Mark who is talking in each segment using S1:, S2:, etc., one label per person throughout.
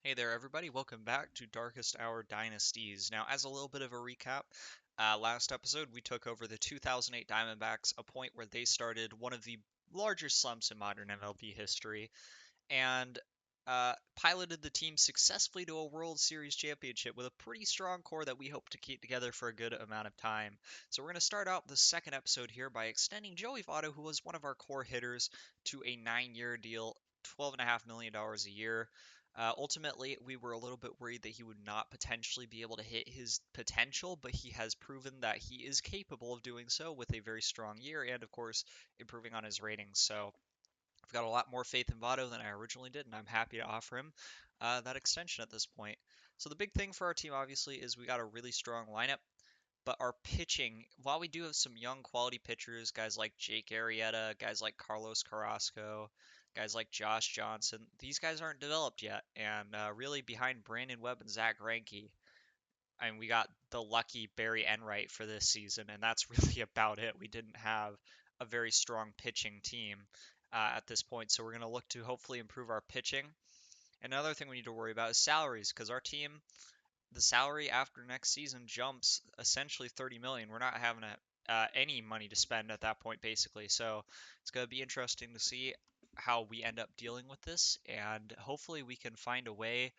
S1: Hey there, everybody. Welcome back to Darkest Hour Dynasties. Now, as a little bit of a recap, last episode we took over the 2008 Diamondbacks, a point where they started one of the larger slumps in modern MLB history, and piloted the team successfully to a World Series championship with a pretty strong core that we hope to keep together for a good amount of time. So, we're going to start out the second episode here by extending Joey Votto, who was one of our core hitters, to a 9-year deal, $12.5 million a year. Ultimately, we were a little bit worried that he would not potentially be able to hit his potential, but he has proven that he is capable of doing so with a very strong year and, of course, improving on his ratings. So I've got a lot more faith in Votto than I originally did, and I'm happy to offer him that extension at this point. So the big thing for our team, obviously, is we got a really strong lineup, but our pitching, while we do have some young quality pitchers, guys like Jake Arrieta, guys like Carlos Carrasco, guys like Josh Johnson, these guys aren't developed yet. And really behind Brandon Webb and Zach Greinke, I mean, we got the lucky Barry Enright for this season, and that's really about it. We didn't have a very strong pitching team at this point, so we're going to look to hopefully improve our pitching. Another thing we need to worry about is salaries, because our team, the salary after next season jumps essentially 30 million. We're not having any money to spend at that point, basically. So it's going to be interesting to see how we end up dealing with this, and hopefully we can find a way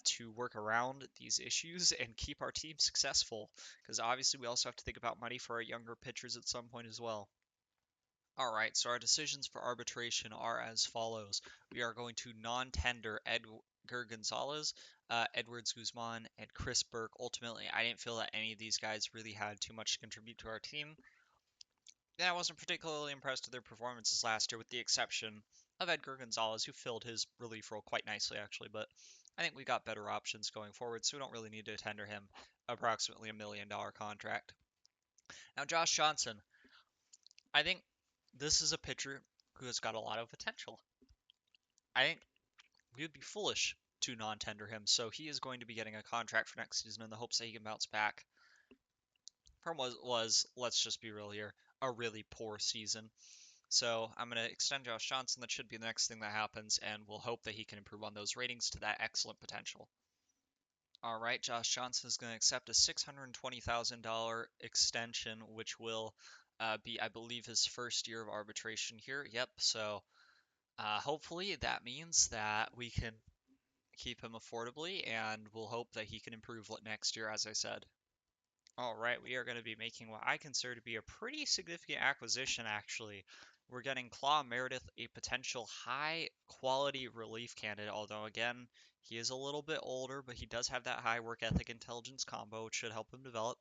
S1: to work around these issues and keep our team successful. Because obviously we also have to think about money for our younger pitchers at some point as well. All right, so our decisions for arbitration are as follows. We are going to non-tender Edgar Gonzalez, Edwards Guzman, and Chris Burke. Ultimately, I didn't feel that any of these guys really had too much to contribute to our team. And I wasn't particularly impressed with their performances last year, with the exception of Edgar Gonzalez, who filled his relief role quite nicely, actually. But I think we got better options going forward, so we don't really need to tender him approximately $1 million contract. Now, Josh Johnson, I think this is a pitcher who has got a lot of potential. I think we would be foolish to non-tender him, so he is going to be getting a contract for next season in the hopes that he can bounce back from what was, let's just be real here, a really poor season. So I'm going to extend Josh Johnson. That should be the next thing that happens, and we'll hope that he can improve on those ratings to that excellent potential. All right, Josh Johnson is going to accept a $620,000 extension, which will be, I believe, his first year of arbitration here. Yep, so hopefully that means that we can keep him affordably, and we'll hope that he can improve next year, as I said. All right, we are going to be making what I consider to be a pretty significant acquisition, actually. We're getting Claw Meredith, a potential high quality relief candidate, although, again, he is a little bit older, but he does have that high work ethic intelligence combo, which should help him develop.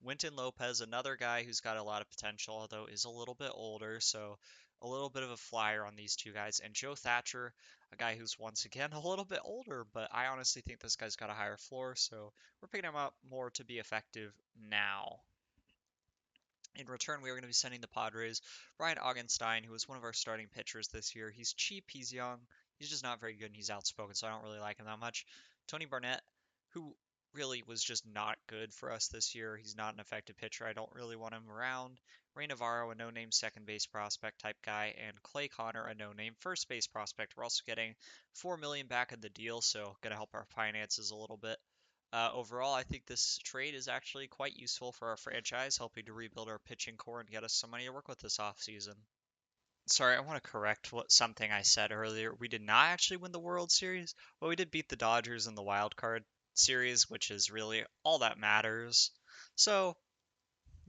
S1: Winton Lopez, another guy who's got a lot of potential, although is a little bit older, so a little bit of a flyer on these two guys. And Joe Thatcher, a guy who's once again a little bit older, but I honestly think this guy's got a higher floor, so we're picking him up more to be effective now. In return, we are going to be sending the Padres Brian Augenstein, who is one of our starting pitchers this year. He's cheap, he's young, he's just not very good, and he's outspoken, so I don't really like him that much. Tony Barnett, who really was just not good for us this year. He's not an effective pitcher. I don't really want him around. Ray Navarro, a no-name second base prospect type guy, and Clay Connor, a no-name first base prospect. We're also getting $4 million back in the deal, so gonna help our finances a little bit. Overall, I think this trade is actually quite useful for our franchise, helping to rebuild our pitching core and get us some money to work with this offseason. Sorry, I want to correct something I said earlier. We did not actually win the World Series, but we did beat the Dodgers in the Wild Card Series, which is really all that matters. So,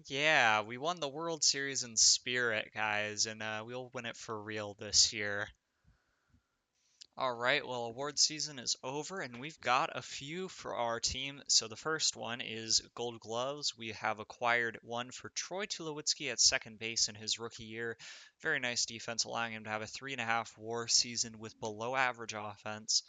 S1: yeah, we won the World Series in spirit, guys, and we'll win it for real this year. All right, well, award season is over, and we've got a few for our team. So the first one is Gold Gloves. We have acquired one for Troy Tulowitzki at second base in his rookie year. Very nice defense, allowing him to have a 3.5 WAR season with below average offense.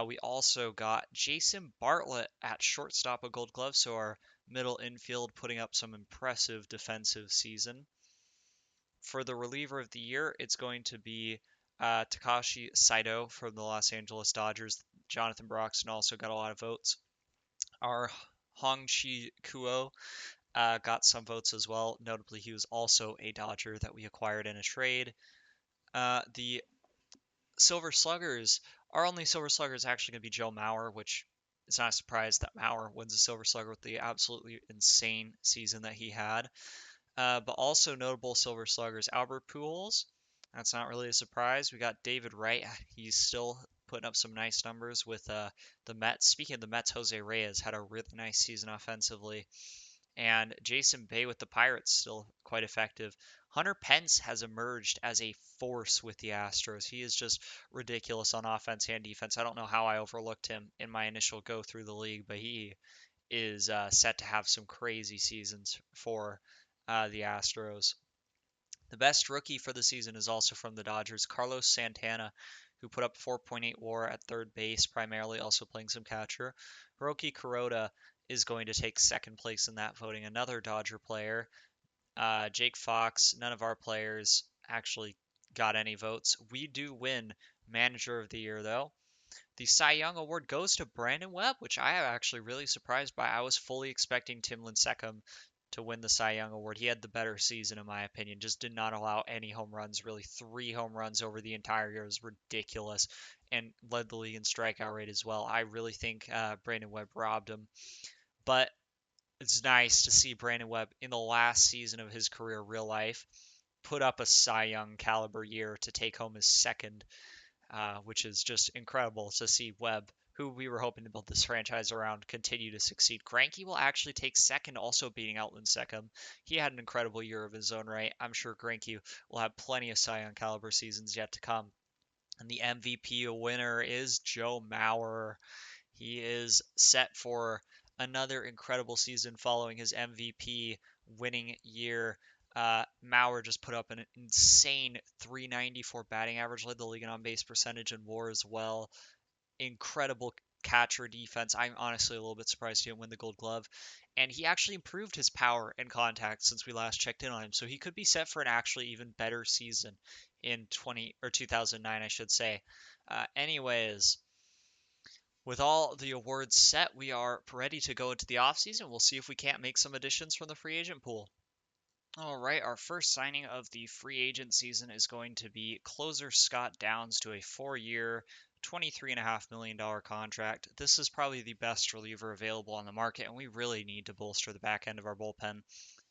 S1: We also got Jason Bartlett at shortstop, a Gold Glove, so our middle infield putting up some impressive defensive season. For the reliever of the year, it's going to be Takashi Saito from the Los Angeles Dodgers. Jonathan Broxton also got a lot of votes. Our Hong Chi Kuo got some votes as well. Notably, he was also a Dodger that we acquired in a trade. The Silver Sluggers Our only Silver Slugger is actually going to be Joe Mauer, which it's not a surprise that Mauer wins the Silver Slugger with the absolutely insane season that he had. But also notable Silver Sluggers, Albert Pujols. That's not really a surprise. We got David Wright. He's still putting up some nice numbers with the Mets. Speaking of the Mets, Jose Reyes had a really nice season offensively. And Jason Bay with the Pirates still quite effective. Hunter Pence has emerged as a force with the Astros. He is just ridiculous on offense and defense. I don't know how I overlooked him in my initial go through the league, but he is set to have some crazy seasons for the Astros. The best rookie for the season is also from the Dodgers, Carlos Santana, who put up 4.8 WAR at third base, primarily also playing some catcher. Hiroki Kuroda is going to take second place in that voting. Another Dodger player, Jake Fox. None of our players actually got any votes. We do win Manager of the Year though. The Cy Young Award goes to Brandon Webb, which I am actually really surprised by. I was fully expecting Tim Lincecum to win the Cy Young Award. He had the better season, in my opinion. Just did not allow any home runs. Really, 3 home runs over the entire year is ridiculous, and led the league in strikeout rate as well. I really think Brandon Webb robbed him, but it's nice to see Brandon Webb in the last season of his career, real life, put up a Cy Young caliber year to take home his second, which is just incredible to see Webb, who we were hoping to build this franchise around, continue to succeed. Greinke will actually take second, also beating out Lincecum. He had an incredible year of his own right. I'm sure Greinke will have plenty of Cy Young caliber seasons yet to come. And the MVP winner is Joe Mauer. He is set for another incredible season following his MVP winning year. Mauer just put up an insane 394 batting average, led the league in on base percentage and WAR as well. Incredible catcher defense. I'm honestly a little bit surprised he didn't win the Gold Glove. And he actually improved his power and contact since we last checked in on him. So he could be set for an actually even better season in 2009, I should say. Anyways, with all the awards set, we are ready to go into the offseason. We'll see if we can't make some additions from the free agent pool. All right, our first signing of the free agent season is going to be closer Scott Downs to a 4-year, $23.5 million contract. This is probably the best reliever available on the market, and we really need to bolster the back end of our bullpen.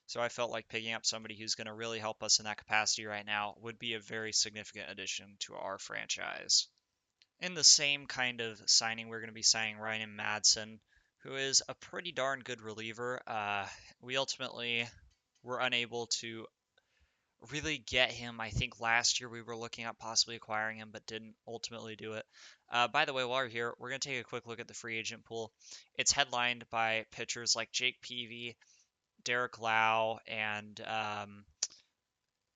S1: So I felt like picking up somebody who's going to really help us in that capacity right now would be a very significant addition to our franchise. In the same kind of signing, we're going to be signing Ryan Madson, who is a pretty darn good reliever. We ultimately were unable to really get him. I think last year we were looking at possibly acquiring him, but didn't ultimately do it. By the way, while we're here, we're going to take a quick look at the free agent pool. It's headlined by pitchers like Jake Peavy, Derek Lau, and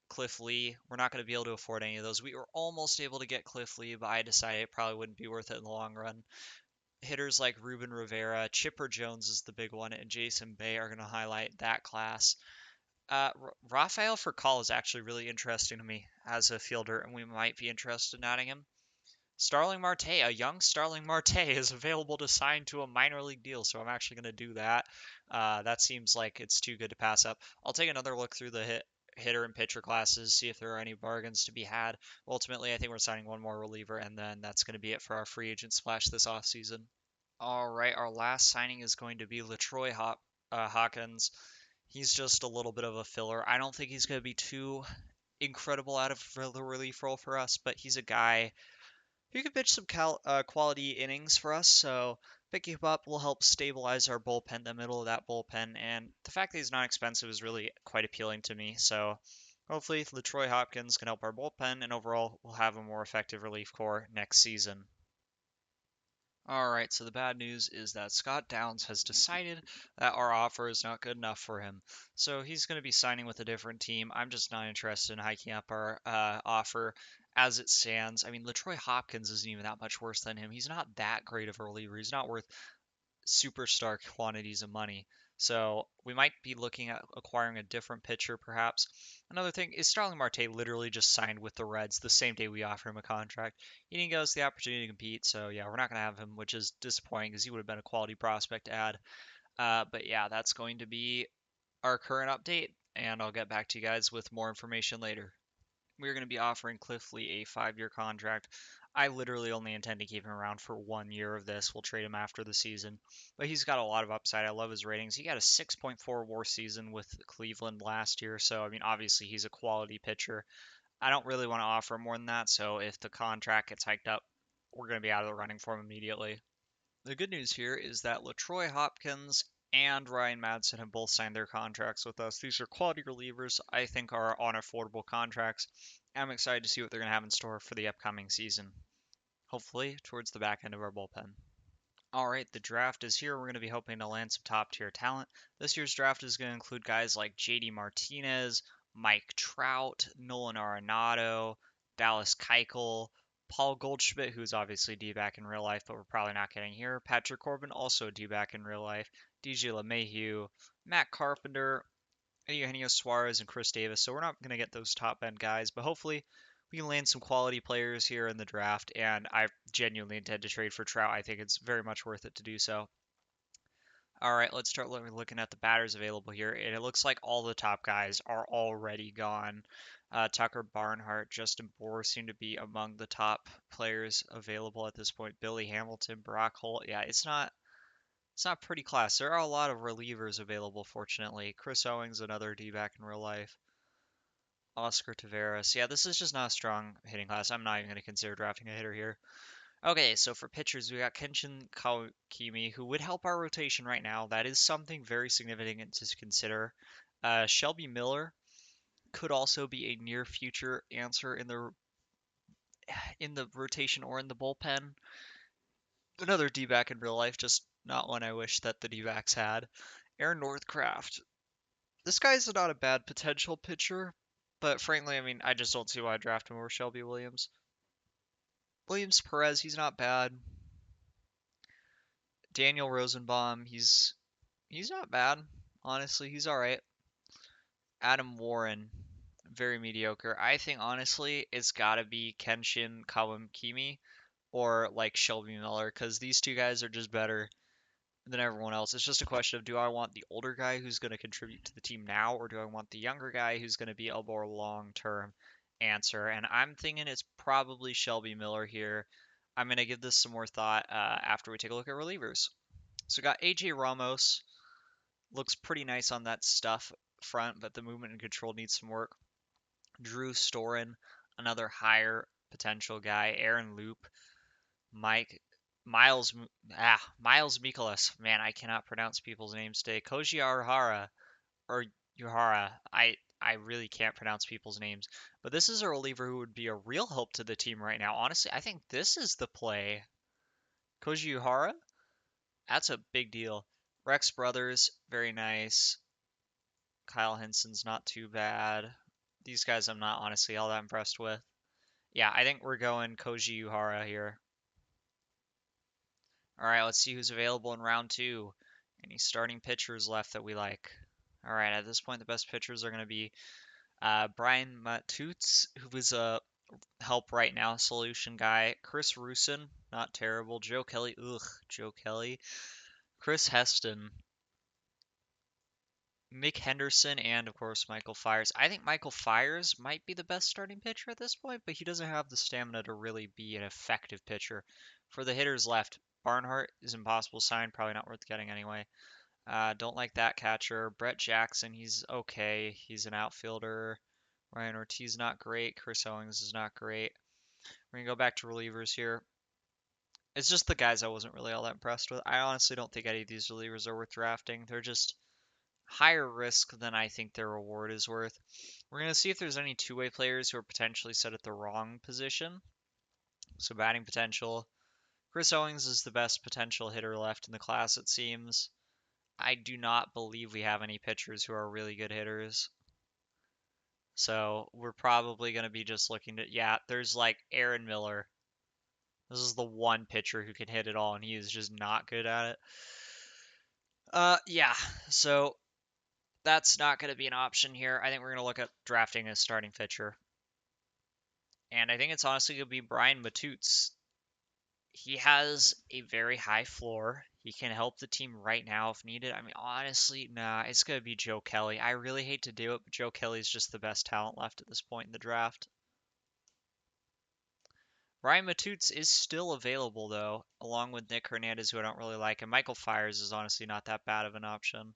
S1: Cliff Lee. We're not going to be able to afford any of those. We were almost able to get Cliff Lee, but I decided it probably wouldn't be worth it in the long run. Hitters like Ruben Rivera, Chipper Jones is the big one, and Jason Bay are going to highlight that class. Rafael Furcal is actually really interesting to me as a fielder, and we might be interested in adding him. Starling Marte, a young Starling Marte, is available to sign to a minor league deal, so I'm actually going to do that. That seems like it's too good to pass up. I'll take another look through the hitter and pitcher classes, see if there are any bargains to be had. Ultimately, I think we're signing one more reliever, and then that's going to be it for our free agent splash this offseason. All right, our last signing is going to be Latroy Hawkins. He's just a little bit of a filler. I don't think he's going to be too incredible out of the relief role for us, but he's a guy who can pitch some quality innings for us. So picking him up will help stabilize our bullpen, the middle of that bullpen, and the fact that he's not expensive is really quite appealing to me. So hopefully Latroy Hopkins can help our bullpen, and overall we'll have a more effective relief corps next season. All right, so the bad news is that Scott Downs has decided that our offer is not good enough for him. So he's going to be signing with a different team. I'm just not interested in hiking up our offer as it stands. I mean, Latroy Hopkins isn't even that much worse than him. He's not that great of a reliever. He's not worth superstar quantities of money. So we might be looking at acquiring a different pitcher, perhaps. Another thing is Starling Marte literally just signed with the Reds the same day we offer him a contract. He didn't give us the opportunity to compete, so yeah, we're not going to have him, which is disappointing because he would have been a quality prospect to add. But yeah, that's going to be our current update, and I'll get back to you guys with more information later. We're going to be offering Cliff Lee a 5-year contract. I literally only intend to keep him around for 1 year of this. We'll trade him after the season. But he's got a lot of upside. I love his ratings. He got a 6.4 WAR season with Cleveland last year. So, I mean, obviously he's a quality pitcher. I don't really want to offer more than that. So if the contract gets hiked up, we're going to be out of the running for him immediately. The good news here is that LaTroy Hopkins and Ryan Madsen have both signed their contracts with us. These are quality relievers I think are on affordable contracts. I'm excited to see what they're going to have in store for the upcoming season, hopefully towards the back end of our bullpen. All right, the draft is here. We're going to be hoping to land some top tier talent. This year's draft is going to include guys like JD Martinez, Mike Trout, Nolan Arenado, Dallas Keuchel, Paul Goldschmidt, who's obviously D-back in real life, but we're probably not getting here. Patrick Corbin, also D-back in real life. DJ LeMahieu, Matt Carpenter, Eugenio Suarez, and Chris Davis. So we're not going to get those top end guys, but hopefully we can land some quality players here in the draft. And I genuinely intend to trade for Trout. I think it's very much worth it to do so. All right, let's start looking at the batters available here. And it looks like all the top guys are already gone. Tucker Barnhart, Justin Bour seem to be among the top players available at this point. Billy Hamilton, Brock Holt. Yeah, it's not pretty class. There are a lot of relievers available, fortunately. Chris Owings, another D-back in real life. Oscar Taveras. Yeah, this is just not a strong hitting class. I'm not even going to consider drafting a hitter here. Okay, so for pitchers, we got Kenshin Kawakami, who would help our rotation right now. That is something very significant to consider. Shelby Miller could also be a near future answer in the rotation or in the bullpen. Another D-back in real life, just not one I wish that the D-backs had. Aaron Northcraft. This guy's not a bad potential pitcher, but frankly, I mean, I just don't see why I draft him over Shelby Williams. Williams Perez, he's not bad. Daniel Rosenbaum, he's not bad. Honestly, he's all right. Adam Warren, very mediocre. I think honestly, it's got to be Kenshin Kawakami or like Shelby Miller because these two guys are just better than everyone else. It's just a question of do I want the older guy who's going to contribute to the team now, or do I want the younger guy who's going to be a more long-term answer? And I'm thinking it's probably Shelby Miller here. I'm going to give this some more thought after we take a look at relievers. So we got AJ Ramos. Looks pretty nice on that stuff front, but the movement and control needs some work. Drew Storen, another higher potential guy. Aaron Loop, Mike Miles Miles Mikolas. Man, I cannot pronounce people's names today. Koji Arihara or Yuhara. I really can't pronounce people's names. But this is a reliever who would be a real help to the team right now. Honestly, I think this is the play. Koji Yuhara? That's a big deal. Rex Brothers, very nice. Kyle Henson's not too bad. These guys I'm not honestly all that impressed with. Yeah, I think we're going Koji Yuhara here. All right, let's see who's available in round two. Any starting pitchers left that we like? All right, at this point, the best pitchers are going to be Brian Matutz, who is a help right now solution guy. Chris Rusin, not terrible. Joe Kelly, Joe Kelly. Chris Heston, Mick Henderson, and of course Michael Fiers. I think Michael Fiers might be the best starting pitcher at this point, but he doesn't have the stamina to really be an effective pitcher. For the hitters left, Barnhart is impossible to sign, probably not worth getting anyway. Don't like that catcher. Brett Jackson, he's okay. He's an outfielder. Ryan Ortiz, not great. Chris Owings is not great. We're going to go back to relievers here. It's just the guys I wasn't really all that impressed with. I honestly don't think any of these relievers are worth drafting. They're just higher risk than I think their reward is worth. We're going to see if there's any two-way players who are potentially set at the wrong position. So batting potential. Chris Owings is the best potential hitter left in the class, it seems. I do not believe we have any pitchers who are really good hitters. So we're probably going to be just looking to, yeah, there's like Aaron Miller. This is the one pitcher who can hit it all, and he is just not good at it. Yeah, so that's not going to be an option here. I think we're going to look at drafting a starting pitcher. And I think it's honestly going to be Brian Matutz. He has a very high floor. He can help the team right now if needed. I mean, honestly, nah, it's going to be Joe Kelly. I really hate to do it, but Joe Kelly is just the best talent left at this point in the draft. Ryan Matutes is still available, though, along with Nick Hernandez, who I don't really like, and Michael Fires is honestly not that bad of an option.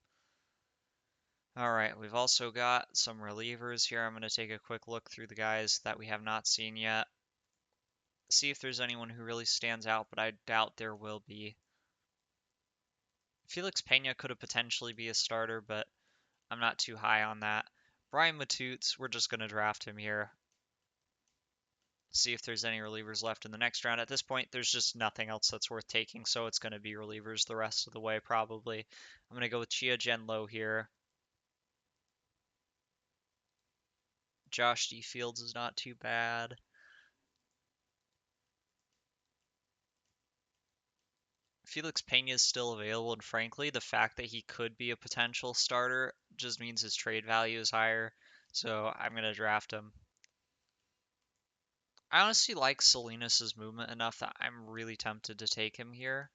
S1: All right, we've also got some relievers here. I'm going to take a quick look through the guys that we have not seen yet. See if there's anyone who really stands out, but I doubt there will be. Felix Pena could have potentially be a starter, but I'm not too high on that. Brian Matutes, we're just going to draft him here. See if there's any relievers left in the next round. At this point, there's just nothing else that's worth taking, so it's going to be relievers the rest of the way, probably. I'm going to go with Chia Jen-Lo here. Josh D. Fields is not too bad. Felix Pena is still available, and frankly, the fact that he could be a potential starter just means his trade value is higher, so I'm going to draft him. I honestly like Salinas' movement enough that I'm really tempted to take him here,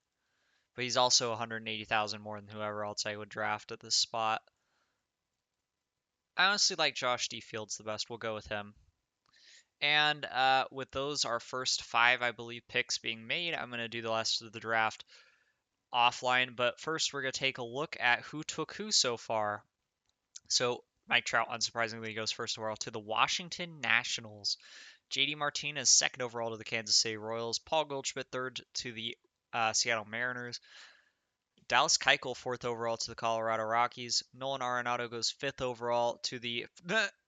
S1: but he's also 180,000 more than whoever else I would draft at this spot. I honestly like Josh D. Fields the best. We'll go with him. And with those, our first 5, I believe, picks being made, I'm going to do the rest of the draft offline. But first, we're going to take a look at who took who so far. So Mike Trout, unsurprisingly, goes first overall to the Washington Nationals. JD Martinez, second overall to the Kansas City Royals. Paul Goldschmidt, third to the Seattle Mariners. Dallas Keuchel, fourth overall to the Colorado Rockies. Nolan Arenado goes fifth overall to the.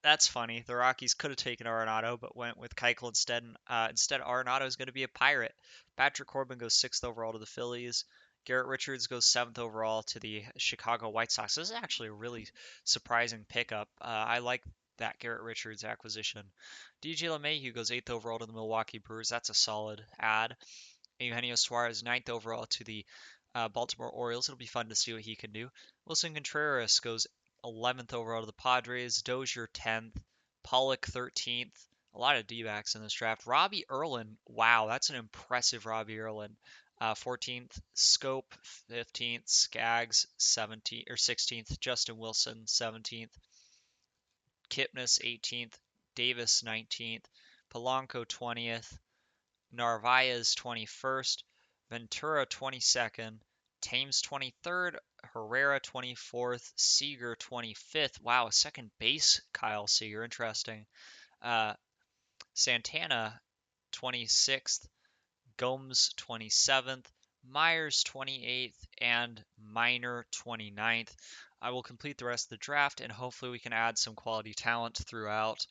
S1: That's funny. The Rockies could have taken Arenado, but went with Keuchel instead. Instead, Arenado is going to be a Pirate. Patrick Corbin goes sixth overall to the Phillies. Garrett Richards goes seventh overall to the Chicago White Sox. This is actually a really surprising pickup. I like that Garrett Richards acquisition. DJ LeMahieu goes eighth overall to the Milwaukee Brewers. That's a solid add. Eugenio Suarez, ninth overall to the Baltimore Orioles. It'll be fun to see what he can do. Wilson Contreras goes 11th overall to the Padres. Dozier 10th. Pollock 13th. A lot of D-backs in this draft. Robbie Erlin. Wow, that's an impressive Robbie Erlin. 14th. Scope 15th. Skaggs 17th or 16th. Justin Wilson 17th. Kipnis 18th. Davis 19th. Polanco 20th. Narvaez 21st, Ventura 22nd, Thames 23rd, Herrera 24th, Seager 25th. Wow, second base Kyle Seager, interesting. Santana 26th, Gomes 27th, Myers 28th, and Minor 29th. I will complete the rest of the draft, and hopefully we can add some quality talent throughout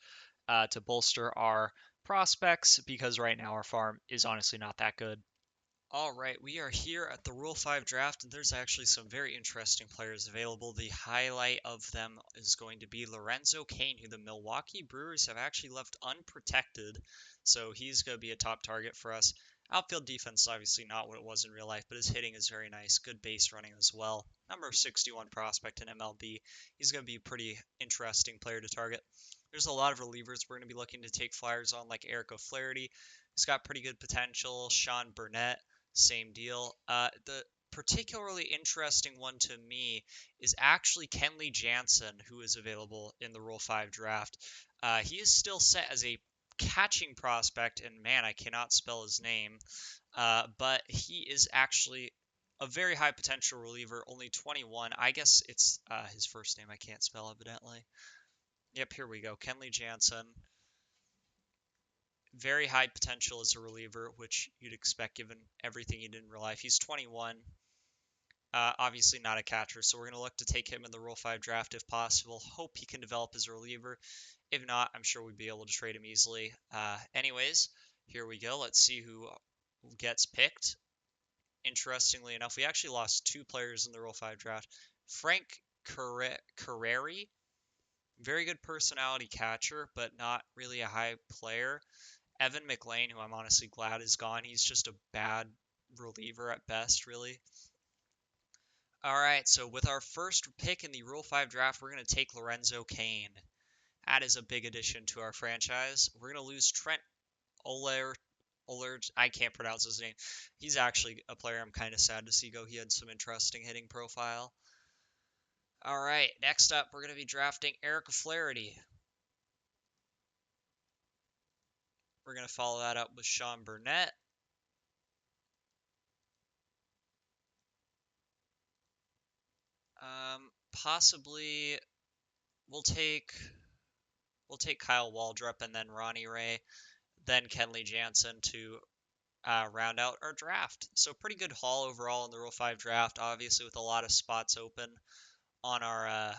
S1: to bolster our prospects, because right now our farm is honestly not that good. All right, we are here at the Rule 5 draft, and there's actually some very interesting players available. The highlight of them is going to be Lorenzo Cain, who the Milwaukee Brewers have actually left unprotected, so he's going to be a top target for us. Outfield defense is obviously not what it was in real life, but his hitting is very nice. Good base running as well. Number 61 prospect in MLB. He's going to be a pretty interesting player to target. There's a lot of relievers we're going to be looking to take flyers on, like Eric O'Flaherty. He's got pretty good potential. Sean Burnett, same deal. The particularly interesting one to me is actually Kenley Jansen, who is available in the Rule 5 draft. He is still set as a catching prospect, and man, I cannot spell his name. But he is actually a very high potential reliever, only 21. I guess it's his first name I can't spell, evidently. Yep, here we go. Kenley Jansen. Very high potential as a reliever, which you'd expect given everything he did in real life. He's 21. Obviously not a catcher, so we're going to look to take him in the Rule 5 draft if possible. Hope he can develop as a reliever. If not, I'm sure we'd be able to trade him easily. Anyways, here we go. Let's see who gets picked. Interestingly enough, we actually lost 2 players in the Rule 5 draft. Frank Carreri, very good personality catcher, but not really a high player. Evan McLean, who I'm honestly glad is gone. He's just a bad reliever at best, really. All right, so with our first pick in the Rule 5 draft, we're going to take Lorenzo Cain. That is a big addition to our franchise. We're going to lose Trent Oler. I can't pronounce his name. He's actually a player I'm kind of sad to see go. He had some interesting hitting profile. All right, next up, we're going to be drafting Eric Flaherty. We're going to follow that up with Sean Burnett. Possibly we'll take we'll take Kyle Waldrop and then Ronnie Ray, then Kenley Jansen to round out our draft. So pretty good haul overall in the Rule 5 draft, obviously with a lot of spots open on our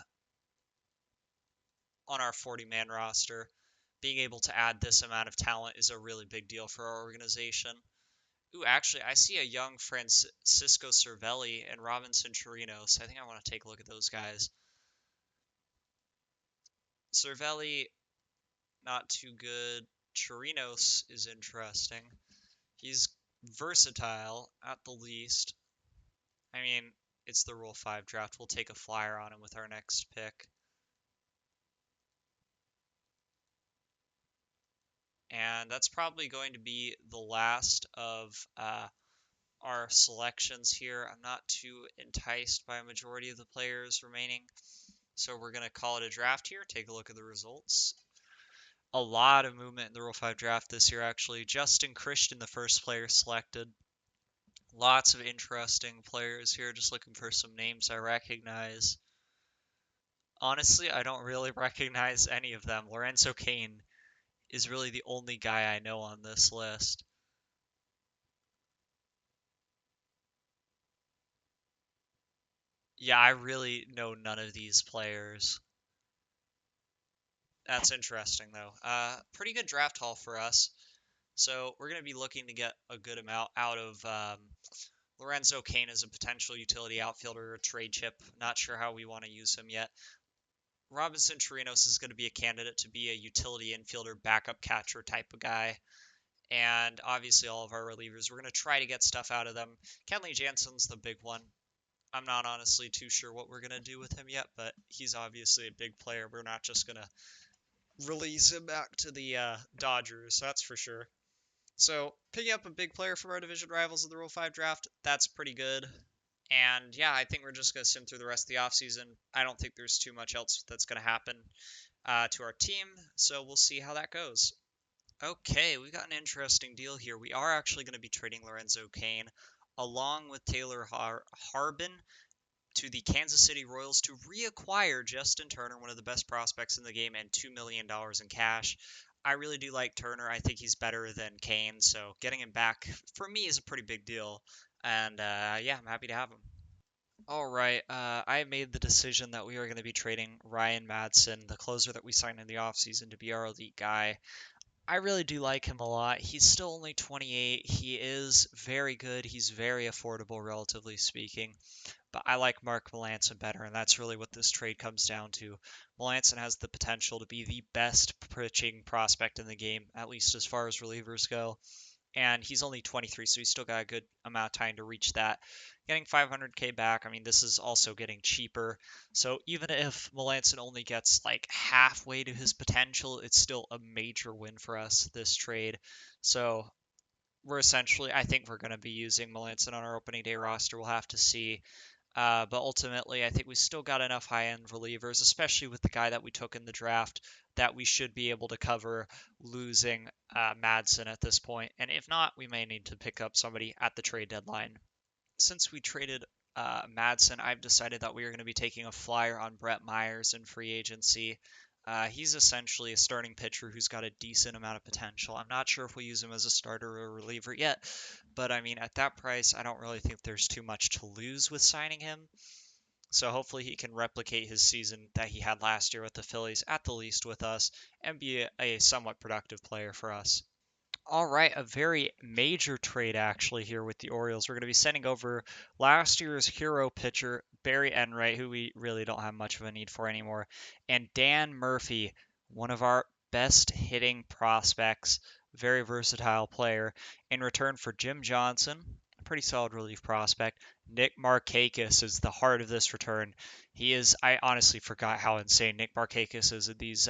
S1: 40-man roster. Being able to add this amount of talent is a really big deal for our organization. Ooh, actually, I see a young Francisco Cervelli and Robinson Chirinos. I think I want to take a look at those guys. Cervelli, not too good. Chirinos is interesting. He's versatile at the least. I mean, it's the Rule 5 draft. We'll take a flyer on him with our next pick. And that's probably going to be the last of our selections here. I'm not too enticed by a majority of the players remaining. So we're going to call it a draft here. Take a look at the results. A lot of movement in the Rule 5 draft this year, actually. Justin Christian, the first player selected. Lots of interesting players here. Just looking for some names I recognize. Honestly, I don't really recognize any of them. Lorenzo Cain is really the only guy I know on this list. Yeah, I really know none of these players. That's interesting, though. Pretty good draft haul for us. So we're going to be looking to get a good amount out of Lorenzo Cain as a potential utility outfielder or trade chip. Not sure how we want to use him yet. Robinson Chirinos is going to be a candidate to be a utility infielder, backup catcher type of guy. And obviously all of our relievers, we're going to try to get stuff out of them. Kenley Jansen's the big one. I'm not honestly too sure what we're going to do with him yet, but he's obviously a big player. We're not just going to release him back to the Dodgers, that's for sure. So picking up a big player from our division rivals in the Rule 5 draft, that's pretty good. And yeah, I think we're just going to sim through the rest of the offseason. I don't think there's too much else that's going to happen to our team, so we'll see how that goes. Okay, we got an interesting deal here. We are actually going to be trading Lorenzo Cain along with Taylor Harbin to the Kansas City Royals to reacquire Justin Turner, one of the best prospects in the game, and $2 million in cash. I really do like Turner. I think he's better than Cain, so getting him back for me is a pretty big deal. And yeah, I'm happy to have him. All right, I made the decision that we are going to be trading Ryan Madson, the closer that we signed in the offseason, to be our elite guy. I really do like him a lot. He's still only 28. He is very good. He's very affordable, relatively speaking. But I like Mark Melancon better, and that's really what this trade comes down to. Melancon has the potential to be the best pitching prospect in the game, at least as far as relievers go. And he's only 23, so he's still got a good amount of time to reach that. Getting 500K back, I mean, this is also getting cheaper. So even if Melancon only gets like halfway to his potential, it's still a major win for us, this trade. So we're essentially, I think we're going to be using Melancon on our opening day roster. We'll have to see. But ultimately, I think we still got enough high-end relievers, especially with the guy that we took in the draft, that we should be able to cover losing Madsen at this point. And if not, we may need to pick up somebody at the trade deadline. Since we traded Madsen, I've decided that we are going to be taking a flyer on Brett Myers in free agency. He's essentially a starting pitcher who's got a decent amount of potential. I'm not sure if we'll use him as a starter or a reliever yet, but I mean, at that price, I don't really think there's too much to lose with signing him. So hopefully he can replicate his season that he had last year with the Phillies, at the least with us, and be a somewhat productive player for us. All right, a very major trade actually here with the Orioles. We're going to be sending over last year's hero pitcher, Barry Enright, who we really don't have much of a need for anymore, and Dan Murphy, one of our best hitting prospects, very versatile player, in return for Jim Johnson, a pretty solid relief prospect. Nick Markakis is the heart of this return. He is, I honestly forgot how insane Nick Markakis is at these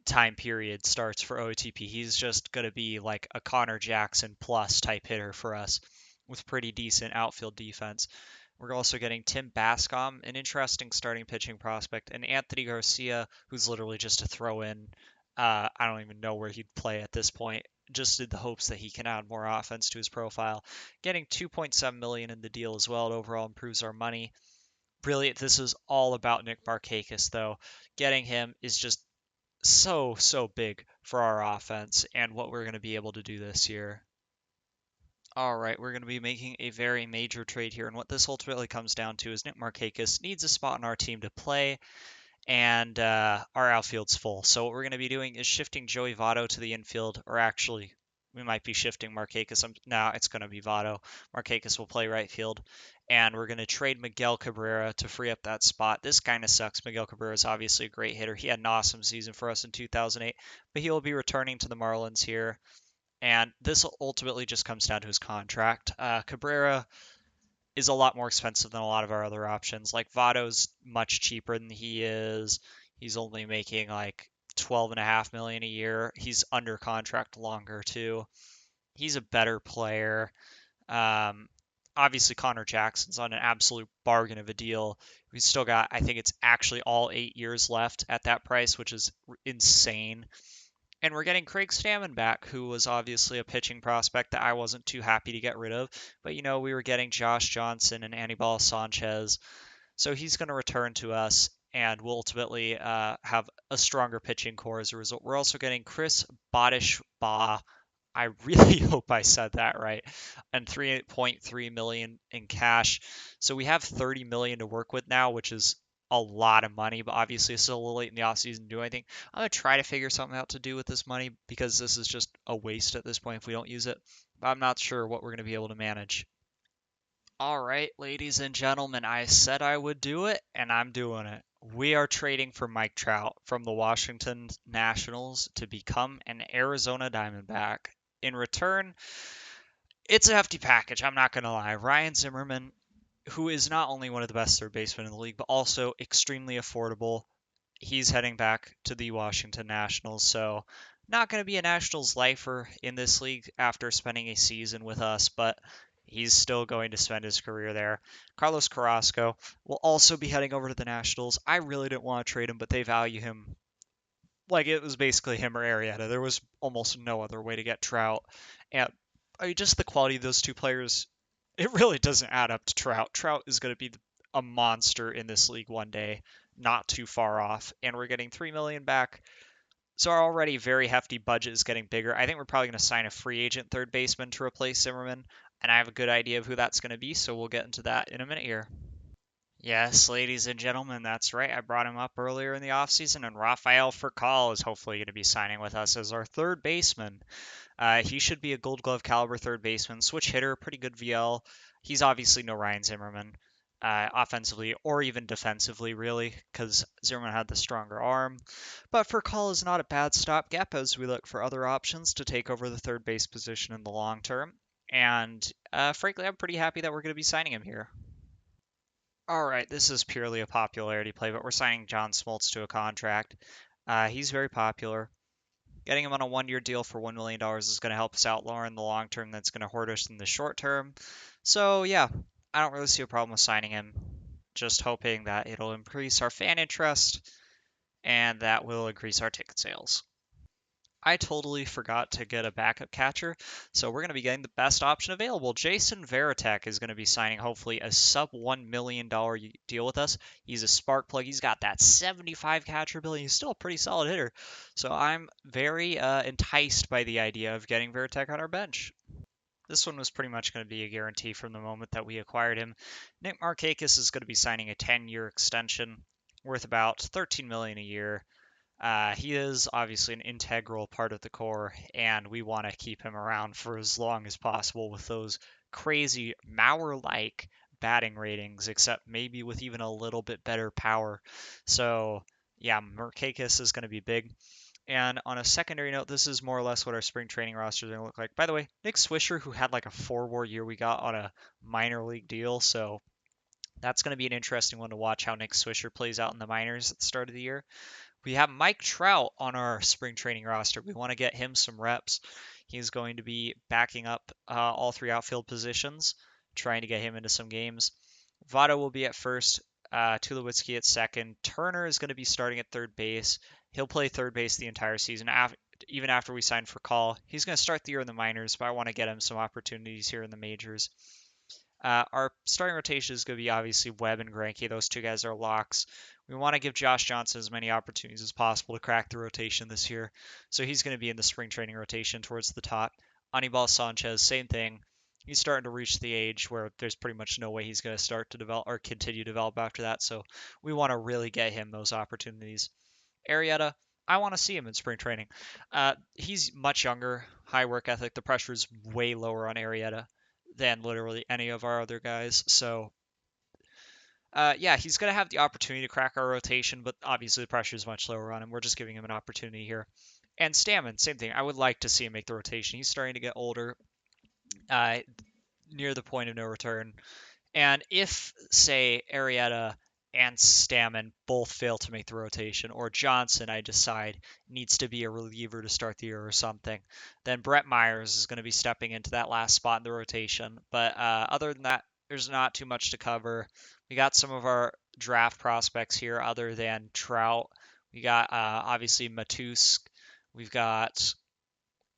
S1: time period starts for OTP. He's just going to be like a Connor Jackson plus type hitter for us with pretty decent outfield defense. We're also getting Tim Bascom, an interesting starting pitching prospect, and Anthony Garcia, who's literally just a throw in I don't even know where he'd play at this point, just in the hopes that he can add more offense to his profile. Getting 2.7 million in the deal as well, it overall improves our money. Really, this is all about Nick Markakis, though. Getting him is just so big for our offense and what we're going to be able to do this year. All right, we're going to be making a very major trade here, and what this ultimately comes down to is Nick Markakis needs a spot on our team to play, and our outfield's full. So what we're going to be doing is shifting Joey Votto to the infield, or actually, we might be shifting Markakis. Now it's going to be Votto. Markakis will play right field, and we're going to trade Miguel Cabrera to free up that spot. This kind of sucks. Miguel Cabrera is obviously a great hitter. He had an awesome season for us in 2008, but he will be returning to the Marlins here. And this ultimately just comes down to his contract. Cabrera is a lot more expensive than a lot of our other options. Like Votto's much cheaper than he is. He's only making like 12.5 million a year. He's under contract longer too. He's a better player. Um, Obviously Connor Jackson's on an absolute bargain of a deal. We still got, I think it's actually all 8 years left at that price, which is insane. And we're getting Craig Stammen back, who was obviously a pitching prospect that I wasn't too happy to get rid of. But, we were getting Josh Johnson and Anibal Sanchez. So he's going to return to us, and we'll ultimately have a stronger pitching core as a result. We're also getting Chris Ba. I really hope I said that right. And 3.3 million in cash. So we have 30 million to work with now, which is a lot of money, but obviously it's still a little late in the offseason to do anything. I'm gonna try to figure something out to do with this money because this is just a waste at this point if we don't use it. But I'm not sure what we're gonna be able to manage. All right, ladies and gentlemen, I said I would do it, and I'm doing it. We are trading for Mike Trout from the Washington Nationals to become an Arizona Diamondback. In return, it's a hefty package, I'm not going to lie. Ryan Zimmerman, who is not only one of the best third basemen in the league, but also extremely affordable. He's heading back to the Washington Nationals, so not going to be a Nationals lifer in this league after spending a season with us, but he's still going to spend his career there. Carlos Carrasco will also be heading over to the Nationals. I really didn't want to trade him, but they value him like it was basically him or Arrieta. There was almost no other way to get Trout. And I mean, just the quality of those two players, it really doesn't add up to Trout. Trout is going to be a monster in this league one day, not too far off. And we're getting 3 million back. So our already very hefty budget is getting bigger. I think we're probably going to sign a free agent third baseman to replace Zimmerman. And I have a good idea of who that's going to be, so we'll get into that in a minute here. Yes, ladies and gentlemen, that's right. I brought him up earlier in the offseason, and Rafael Furcal is hopefully going to be signing with us as our third baseman. He should be a Gold Glove caliber third baseman, switch hitter, pretty good VL. He's obviously no Ryan Zimmerman, offensively or even defensively, really, because Zimmerman had the stronger arm. But Furcal is not a bad stopgap as we look for other options to take over the third base position in the long term. And frankly, I'm pretty happy that we're going to be signing him here. All right, this is purely a popularity play, but we're signing John Smoltz to a contract. He's very popular. Getting him on a 1-year deal for $1 million is going to help us out more in the long term. That's going to hurt us in the short term. So, yeah, I don't really see a problem with signing him. Just hoping that it'll increase our fan interest and that will increase our ticket sales. I totally forgot to get a backup catcher, so we're going to be getting the best option available. Jason Varitek is going to be signing hopefully a sub $1 million deal with us. He's a spark plug. He's got that 75 catcher ability. He's still a pretty solid hitter. So I'm very enticed by the idea of getting Varitek on our bench. This one was pretty much going to be a guarantee from the moment that we acquired him. Nick Markakis is going to be signing a 10-year extension worth about $13 million a year. He is obviously an integral part of the core, and we want to keep him around for as long as possible with those crazy Mauer-like batting ratings, except maybe with even a little bit better power. So, yeah, Markakis is going to be big. And on a secondary note, this is more or less what our spring training roster is going to look like. By the way, Nick Swisher, who had like a 4 WAR year we got on a minor league deal, so that's going to be an interesting one to watch how Nick Swisher plays out in the minors at the start of the year. We have Mike Trout on our spring training roster. We want to get him some reps. He's going to be backing up all three outfield positions, trying to get him into some games. Votto will be at first, Tulowitzki at second. Turner is going to be starting at third base, He'll play third base the entire season, even after we sign for Call. He's going to start the year in the minors, but I want to get him some opportunities here in the majors. Our starting rotation is going to be obviously Webb and Greinke. Those two guys are locks. We want to give Josh Johnson as many opportunities as possible to crack the rotation this year. So he's going to be in the spring training rotation towards the top. Anibal Sanchez, same thing. He's starting to reach the age where there's pretty much no way he's going to start to develop or continue to develop after that. So we want to really get him those opportunities. Arrieta, I want to see him in spring training. He's much younger, high work ethic. The pressure is way lower on Arrieta than literally any of our other guys. So, yeah, he's going to have the opportunity to crack our rotation, but obviously the pressure is much lower on him. We're just giving him an opportunity here. And Stammen, same thing. I would like to see him make the rotation. He's starting to get older, uh, near the point of no return. And if, say, Arrieta and Stammen both fail to make the rotation, or Johnson, I decide, needs to be a reliever to start the year or something, then Brett Myers is going to be stepping into that last spot in the rotation. But other than that, there's not too much to cover. We got some of our draft prospects here other than Trout. We got, obviously, Matusk. We've got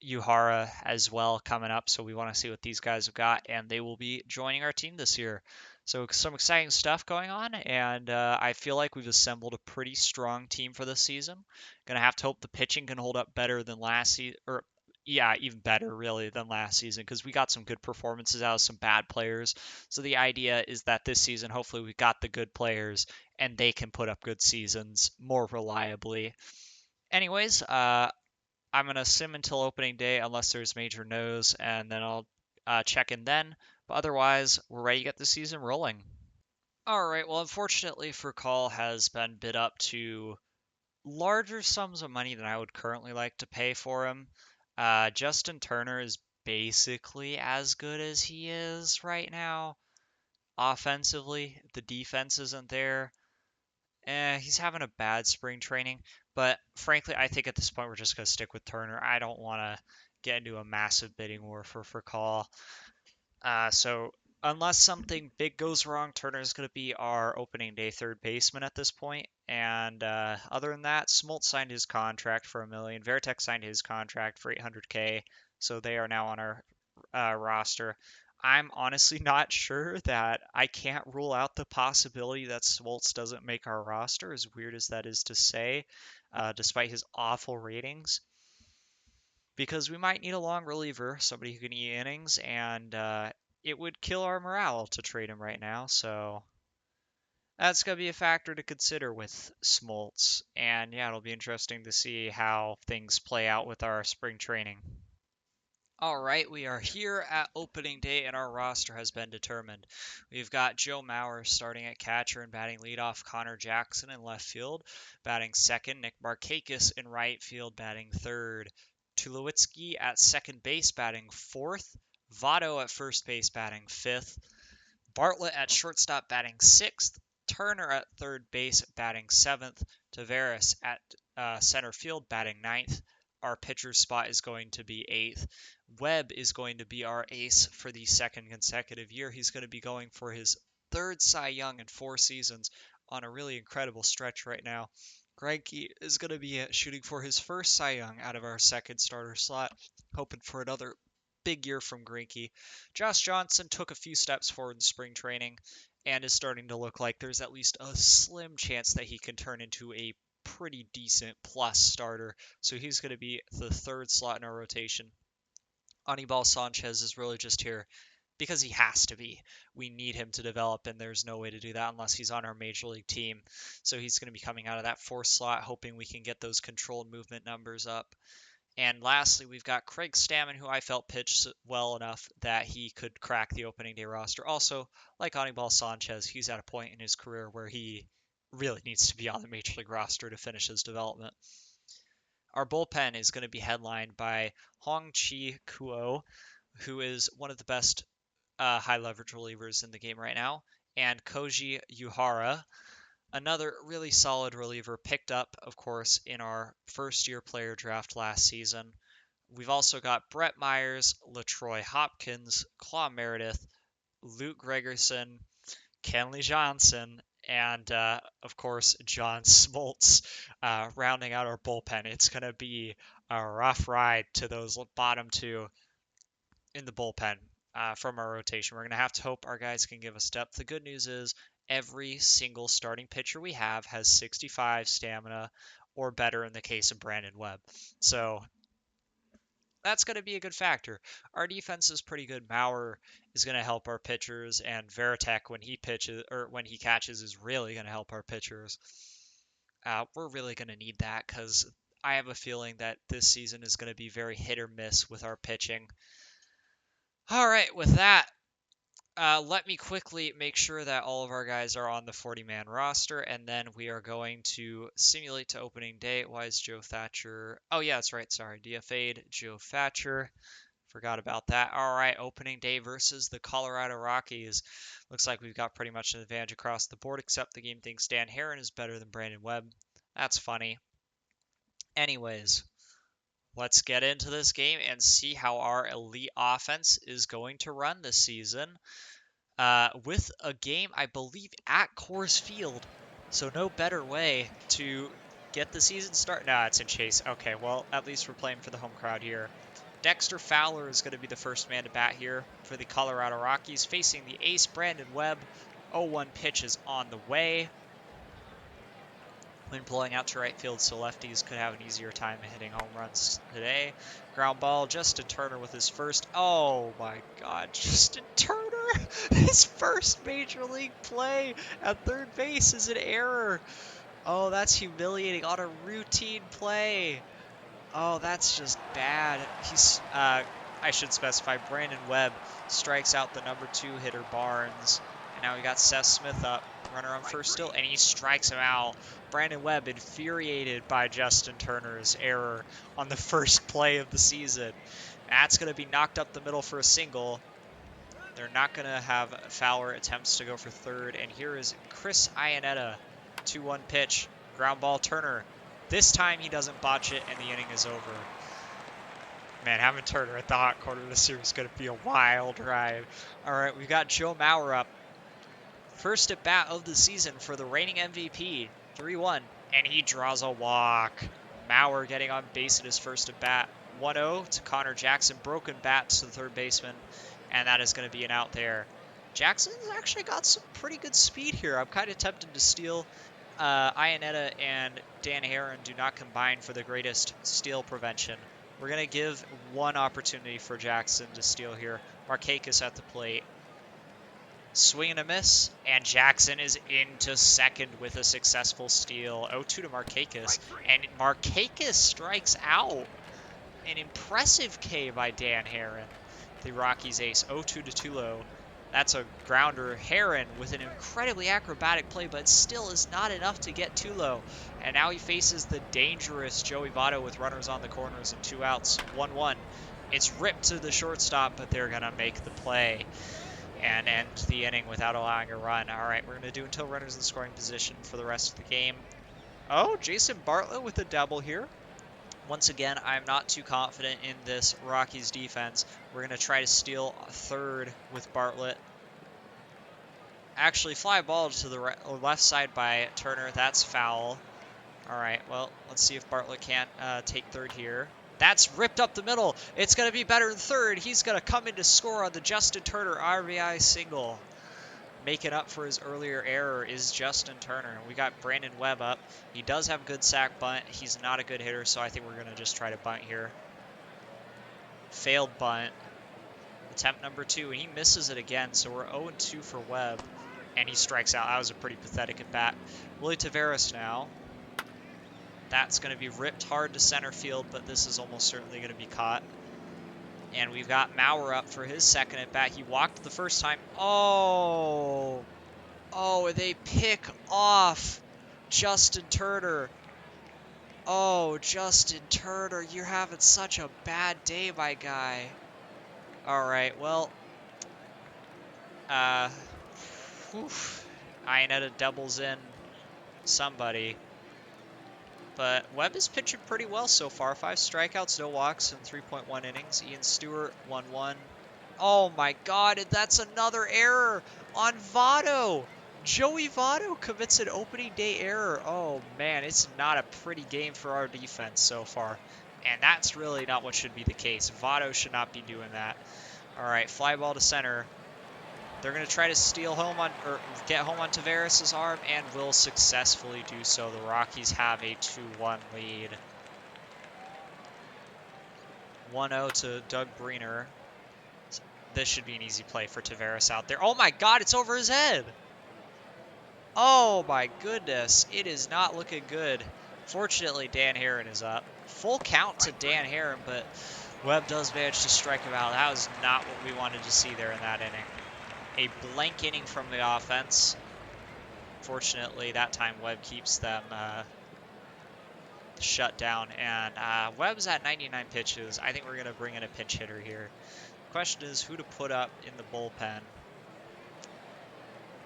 S1: Uhara as well coming up, so we want to see what these guys have got, and they will be joining our team this year. So some exciting stuff going on, and I feel like we've assembled a pretty strong team for this season. Gonna have to hope the pitching can hold up better than last season, or yeah, even better really than last season, because we got some good performances out of some bad players. So the idea is that this season, hopefully, we got the good players, and they can put up good seasons more reliably. Anyways, I'm going to sim until opening day unless there's major no's, and then I'll check in then. But otherwise, we're ready to get the season rolling. All right, well, unfortunately for Call has been bid up to larger sums of money than I would currently like to pay for him. Justin Turner is basically as good as he is right now. Offensively, the defense isn't there. He's having a bad spring training, but frankly, I think at this point we're just going to stick with Turner. I don't want to get into a massive bidding war for Call. So unless something big goes wrong, Turner is going to be our opening day third baseman at this point. And other than that, Smoltz signed his contract for $1 million. Veritek signed his contract for $800K. So they are now on our roster. I'm honestly not sure that I can't rule out the possibility that Smoltz doesn't make our roster, as weird as that is to say, despite his awful ratings. Because we might need a long reliever, somebody who can eat innings, and it would kill our morale to trade him right now. So that's going to be a factor to consider with Smoltz. And yeah, it'll be interesting to see how things play out with our spring training. All right, we are here at opening day, and our roster has been determined. We've got Joe Mauer starting at catcher and batting leadoff, Connor Jackson in left field, batting second, Nick Markakis in right field, batting third, Tulowitzki at second base, batting fourth, Votto at first base, batting fifth, Bartlett at shortstop, batting sixth, Turner at third base, batting seventh, Taveras at center field, batting ninth. Our pitcher spot is going to be eighth. Webb is going to be our ace for the second consecutive year. He's going to be going for his third Cy Young in 4 seasons on a really incredible stretch right now. Greinke is going to be shooting for his first Cy Young out of our second starter slot, hoping for another big year from Greinke. Josh Johnson took a few steps forward in spring training and is starting to look like there's at least a slim chance that he can turn into a pretty decent plus starter. So he's going to be the third slot in our rotation. Anibal Sanchez is really just here because he has to be. We need him to develop, and there's no way to do that unless he's on our major league team. So he's going to be coming out of that fourth slot, hoping we can get those controlled movement numbers up. And lastly, we've got Craig Stammen, who I felt pitched well enough that he could crack the opening day roster. Also, like Anibal Sanchez, he's at a point in his career where he really needs to be on the major league roster to finish his development. Our bullpen is going to be headlined by Hong-Chi Kuo, who is one of the best high leverage relievers in the game right now, and Koji Uhara, another really solid reliever picked up, of course, in our first year player draft last season. We've also got Brett Myers, LaTroy Hopkins, Claude Meredith, Luke Gregerson, Kenley Johnson, and of course, John Smoltz rounding out our bullpen. It's going to be a rough ride to those bottom two in the bullpen from our rotation. We're going to have to hope our guys can give us depth. The good news is every single starting pitcher we have has 65 stamina or better in the case of Brandon Webb. So that's going to be a good factor. Our defense is pretty good. Maurer is going to help our pitchers, and Veritek when he pitches or when he catches is really going to help our pitchers. We're really going to need that because I have a feeling that this season is going to be very hit or miss with our pitching. All right, with that, let me quickly make sure that all of our guys are on the 40-man roster, and then we are going to simulate to opening day. Why is Joe Thatcher? Oh, yeah, that's right. Sorry. DFA'd Joe Thatcher. Forgot about that. All right, opening day versus the Colorado Rockies. Looks like we've got pretty much an advantage across the board, except the game thinks Dan Herron is better than Brandon Webb. That's funny. Anyways, let's get into this game and see how our elite offense is going to run this season. With a game, I believe, at Coors Field. So no better way to get the season started. Nah, it's in Chase. Okay, well, at least we're playing for the home crowd here. Dexter Fowler is going to be the first man to bat here for the Colorado Rockies, facing the ace, Brandon Webb. 0-1 pitch is on the way. Wind blowing out to right field, so lefties could have an easier time hitting home runs today. Ground ball, Justin Turner with his first. Oh my God, Justin Turner! His first major league play at third base is an error. Oh, that's humiliating on a routine play. Oh, that's just bad. I should specify, Brandon Webb strikes out the number 2 hitter, Barnes. And now we got Seth Smith up, runner on first still, and he strikes him out. Brandon Webb infuriated by Justin Turner's error on the first play of the season. That's going to be knocked up the middle for a single. They're not going to have Fowler attempts to go for third. And here is Chris Iannetta, 2-1 pitch, ground ball Turner. This time he doesn't botch it, and the inning is over. Man, having Turner at the hot corner of the series is going to be a wild ride. All right, we've got Joe Mauer up. First at bat of the season for the reigning MVP, 3-1, and he draws a walk. Mauer getting on base at his first at bat. 1-0 to Connor Jackson, broken bat to the third baseman, and that is going to be an out there. Jackson's actually got some pretty good speed here. I'm kind of tempted to steal. Iannetta and Dan Herron do not combine for the greatest steal prevention. We're going to give one opportunity for Jackson to steal here. Markakis at the plate. Swing and a miss, and Jackson is into second with a successful steal. 0-2 to Markakis, and Markakis strikes out. An impressive K by Dan Herron, the Rockies ace. 0-2 to Tulo. That's a grounder. Herron with an incredibly acrobatic play, but still is not enough to get Tulo. And now he faces the dangerous Joey Votto with runners on the corners and 2 outs. 1-1. It's ripped to the shortstop, but they're going to make the play and end the inning without allowing a run. All right, we're going to do until runners in scoring position for the rest of the game. Oh, Jason Bartlett with a double here. Once again, I'm not too confident in this Rockies defense. We're going to try to steal third with Bartlett. Actually, fly ball to the left side by Turner. That's foul. All right, well, let's see if Bartlett can't take third here. That's ripped up the middle. It's going to be better than third. He's going to come in to score on the Justin Turner RBI single. Making up for his earlier error is Justin Turner. We got Brandon Webb up. He does have good sack bunt. He's not a good hitter, so I think we're going to just try to bunt here. Failed bunt. Attempt number 2, and he misses it again, so we're 0-2 for Webb, and he strikes out. That was a pretty pathetic at bat. Willie Taveras now. That's going to be ripped hard to center field, but this is almost certainly going to be caught. And we've got Maurer up for his second at bat. He walked the first time. Oh, they pick off Justin Turner. Oh, Justin Turner, you're having such a bad day, my guy. All right, well, Iannetta doubles in somebody. But Webb is pitching pretty well so far. 5 strikeouts, no walks in 3.1 innings. Ian Stewart, 1-1. Oh my God, that's another error on Votto. Joey Votto commits an opening day error. Oh man, it's not a pretty game for our defense so far. And that's really not what should be the case. Votto should not be doing that. All right, fly ball to center. They're going to try to steal home on, or get home on Taveras' arm, and will successfully do so. The Rockies have a 2-1 lead. 1-0 to Doug Breener. This should be an easy play for Taveras out there. Oh my god, it's over his head! Oh my goodness, it is not looking good. Fortunately, Dan Herron is up. Full count to Dan Herron, but Webb does manage to strike him out. That was not what we wanted to see there in that inning. A blank inning from the offense. Fortunately, that time Webb keeps them shut down. And Webb's at 99 pitches. I think we're going to bring in a pinch hitter here. Question is who to put up in the bullpen.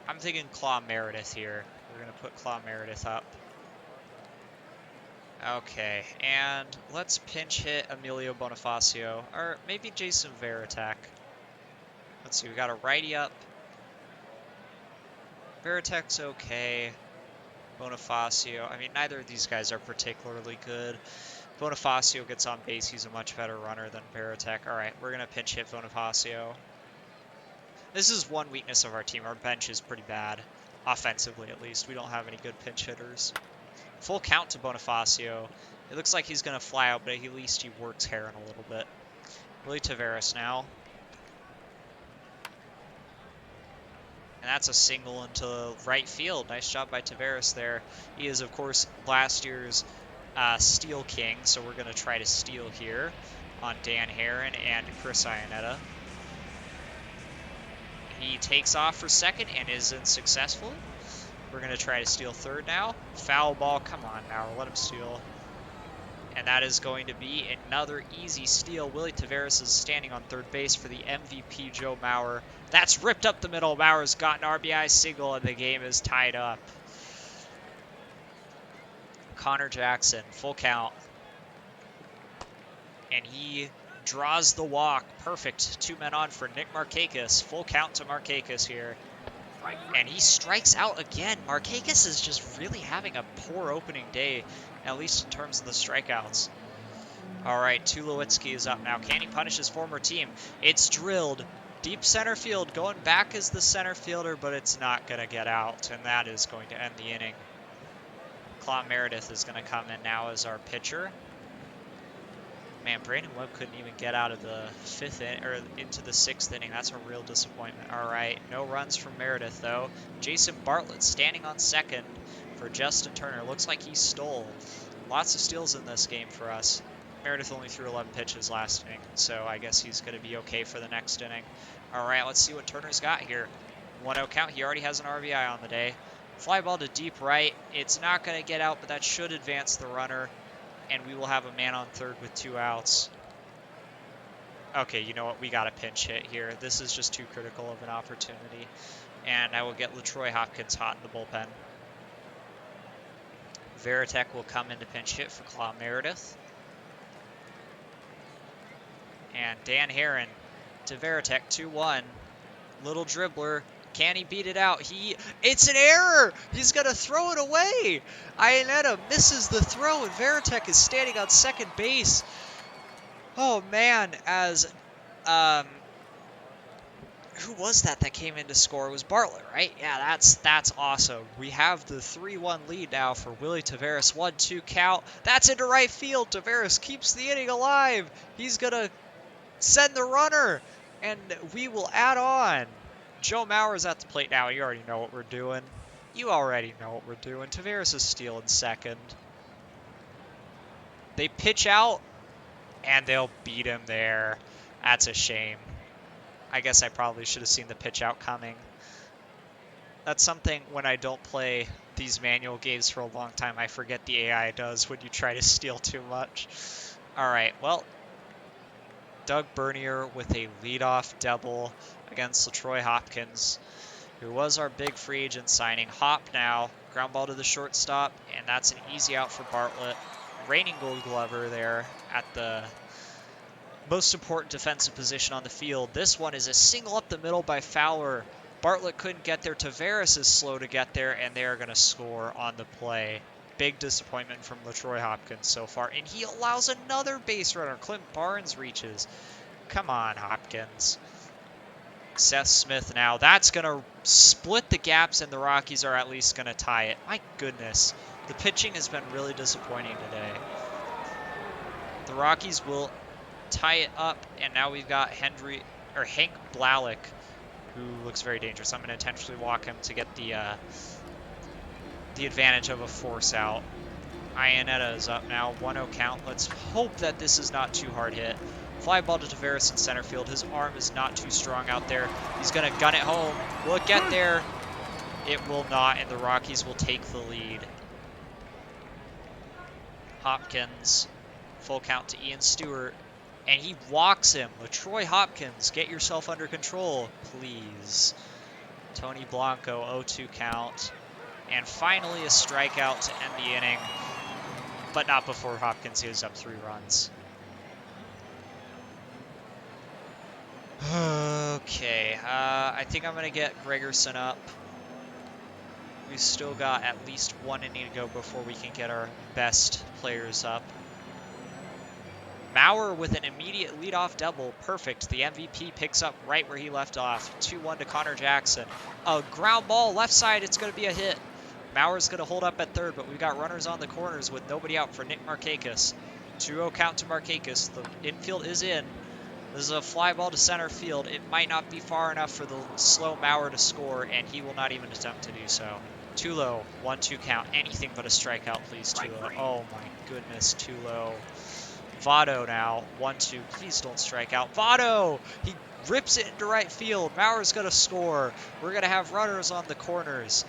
S1: I'm thinking Claw Meredith here. We're going to put Claw Meredith up. Okay, and let's pinch hit Emilio Bonifacio, or maybe Jason Varitek. Let's see, we got a righty up. Varitek's okay. Bonifacio, I mean, neither of these guys are particularly good. Bonifacio gets on base, he's a much better runner than Varitek. All right, we're going to pinch hit Bonifacio. This is one weakness of our team. Our bench is pretty bad, offensively at least. We don't have any good pinch hitters. Full count to Bonifacio. It looks like he's going to fly out, but at least he works Herron a little bit. Willie Taveras now. And that's a single into right field. Nice job by Taveras there. He is, of course, last year's steal king, so we're going to try to steal here on Dan Herron and Chris Iannetta. He takes off for second and isn't successful. We're going to try to steal third now. Foul ball. Come on now. Let him steal. And that is going to be another easy steal. Willie Taveras is standing on third base for the MVP, Joe Mauer. That's ripped up the middle. Mauer's got an RBI single, and the game is tied up. Connor Jackson, full count. And he draws the walk. Perfect. 2 men on for Nick Markakis. Full count to Markakis here. And he strikes out again. Markakis is just really having a poor opening day, at least in terms of the strikeouts. All right, Tulowitzki is up now. Can he punish his former team? It's drilled. Deep center field, going back as the center fielder, but it's not going to get out, and that is going to end the inning. Claw Meredith is going to come in now as our pitcher. Man, Brandon Webb couldn't even get out of the into the 6th inning. That's a real disappointment. All right, no runs from Meredith, though. Jason Bartlett standing on second for Justin Turner. Looks like he stole. Lots of steals in this game for us. Meredith only threw 11 pitches last inning, so I guess he's going to be okay for the next inning. All right, let's see what Turner's got here. 1-0 count. He already has an RBI on the day. Fly ball to deep right. It's not going to get out, but that should advance the runner. And we will have a man on third with 2 outs. Okay, you know what? We got a pinch hit here. This is just too critical of an opportunity. And I will get LaTroy Hopkins hot in the bullpen. Varitek will come in to pinch hit for Claw Meredith. And Dan Herron to Varitek, 2-1. Little dribbler. Can he beat it out? It's an error! He's going to throw it away! Iannetta misses the throw, and Varitek is standing on second base. Oh, man, as... who was that came in to score? It was Bartlett, right? Yeah, that's awesome. We have the 3-1 lead now for Willie Taveras. 1-2 count. That's into right field. Taveras keeps the inning alive. He's going to send the runner, and we will add on. Joe Mauer's at the plate now. You already know what we're doing. Taveras is stealing second. They pitch out, and they'll beat him there. That's a shame. I guess I probably should have seen the pitch out coming. That's something when I don't play these manual games for a long time, I forget the AI does when you try to steal too much. All right, well, Doug Bernier with a leadoff double against LaTroy Hopkins, who was our big free agent signing. Hop now, ground ball to the shortstop, and that's an easy out for Bartlett. Reigning Gold Glover there at the most important defensive position on the field. This one is a single up the middle by Fowler. Bartlett couldn't get there. Tavares is slow to get there, and they are going to score on the play. Big disappointment from LaTroy Hopkins so far, and he allows another base runner. Clint Barnes reaches. Come on, Hopkins. Seth Smith now. That's going to split the gaps, and the Rockies are at least going to tie it. My goodness. The pitching has been really disappointing today. The Rockies will tie it up, and now we've got Hank Blalik, who looks very dangerous. I'm going to intentionally walk him to get the advantage of a force out. Iannetta is up now, 1-0 count. Let's hope that this is not too hard hit. Fly ball to Tavares in center field. His arm is not too strong out there. He's going to gun it home. Will it get there? It will not, and the Rockies will take the lead. Hopkins, full count to Ian Stewart, and he walks him. LaTroy Hopkins, get yourself under control, please. Tony Blanco, 0-2 count. And finally a strikeout to end the inning, but not before Hopkins gives up 3 runs. Okay, I think I'm going to get Gregerson up. We've still got at least 1 inning to go before we can get our best players up. Mauer with an immediate leadoff double. Perfect. The MVP picks up right where he left off. 2-1 to Connor Jackson. A ground ball left side. It's going to be a hit. Mauer's going to hold up at third, but we've got runners on the corners with nobody out for Nick Markakis. 2-0 count to Markakis. The infield is in. This is a fly ball to center field. It might not be far enough for the slow Mauer to score, and he will not even attempt to do so. Too low. 1-2 count. Anything but a strikeout, please, Tulo. Oh my goodness, Tulo. Votto now. 1-2. Please don't strike out. Votto! He rips it into right field. Mauer's going to score. We're going to have runners on the corners.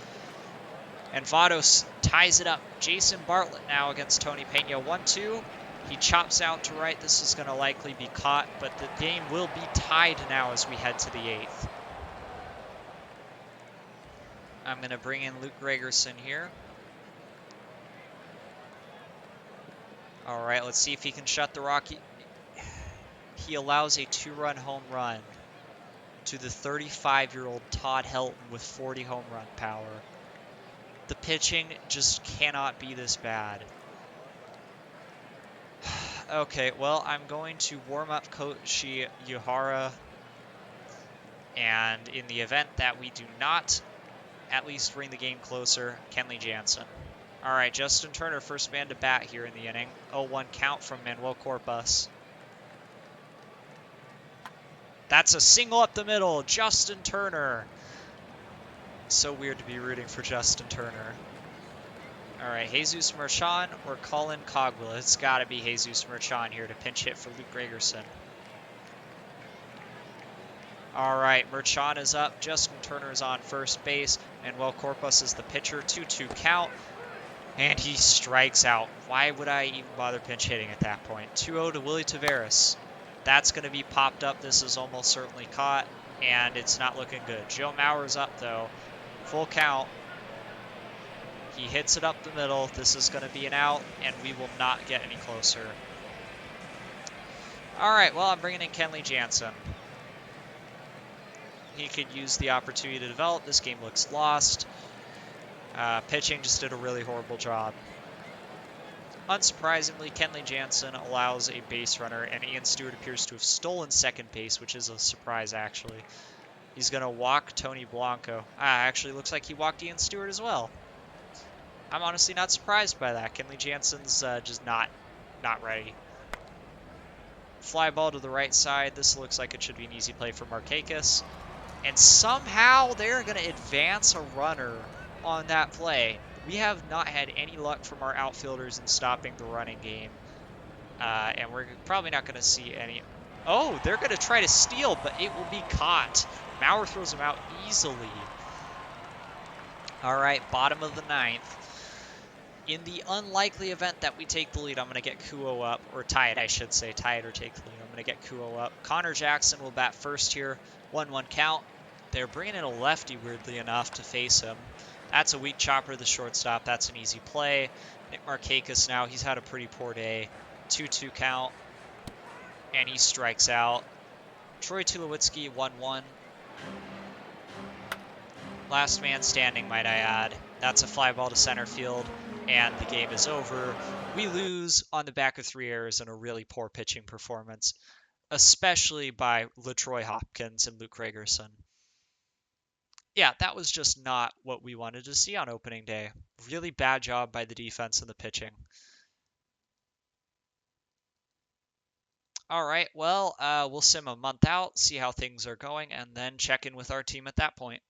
S1: And Votto ties it up. Jason Bartlett now against Tony Pena. 1-2. He chops out to right. This is going to likely be caught, but the game will be tied now as we head to the 8th. I'm going to bring in Luke Gregerson here. All right, let's see if he can shut the Rocky. He allows a 2-run home run to the 35-year-old Todd Helton with 40 home run power. The pitching just cannot be this bad. Okay, well, I'm going to warm up Koshi Yuhara, and in the event that we do not at least bring the game closer, Kenley Jansen. All right, Justin Turner, first man to bat here in the inning. 0-1 count from Manuel Corpus. That's a single up the middle, Justin Turner. So weird to be rooting for Justin Turner. All right, Jesus Merchan or Colin Cogwell. It's got to be Jesus Merchan here to pinch hit for Luke Gregerson. All right, Merchan is up. Justin Turner is on first base. Manuel Corpus is the pitcher. 2-2 count. And he strikes out. Why would I even bother pinch hitting at that point? 2-0 to Willie Tavares. That's going to be popped up. This is almost certainly caught, and it's not looking good. Joe Mauer's up, though. Full count. He hits it up the middle. This is going to be an out, and we will not get any closer. All right, well, I'm bringing in Kenley Jansen. He could use the opportunity to develop. This game looks lost. Pitching just did a really horrible job. Unsurprisingly, Kenley Jansen allows a base runner, and Ian Stewart appears to have stolen second base, which is a surprise, actually. He's going to walk Tony Blanco. Actually, looks like he walked Ian Stewart as well. I'm honestly not surprised by that. Kenley Jansen's just not ready. Fly ball to the right side. This looks like it should be an easy play for Markakis. And somehow they're going to advance a runner on that play. We have not had any luck from our outfielders in stopping the running game. And we're probably not going to see any. Oh, they're going to try to steal, but it will be caught. Mauer throws him out easily. All right, bottom of the 9th. In the unlikely event that we take the lead, I'm going to get Kuo up, or tie it, I should say. Tie it or take the lead. I'm going to get Kuo up. Connor Jackson will bat first here. 1-1 count. They're bringing in a lefty, weirdly enough, to face him. That's a weak chopper to the shortstop. That's an easy play. Nick Markakis now, he's had a pretty poor day. 2-2 count. And he strikes out. Troy Tulowitzki, 1-1. Last man standing, might I add. That's a fly ball to center field, and the game is over. We lose on the back of 3 errors and a really poor pitching performance, especially by LaTroy Hopkins and Luke Gregerson. Yeah, that was just not what we wanted to see on opening day. Really bad job by the defense and the pitching. All right, well, we'll sim a month out, see how things are going, and then check in with our team at that point.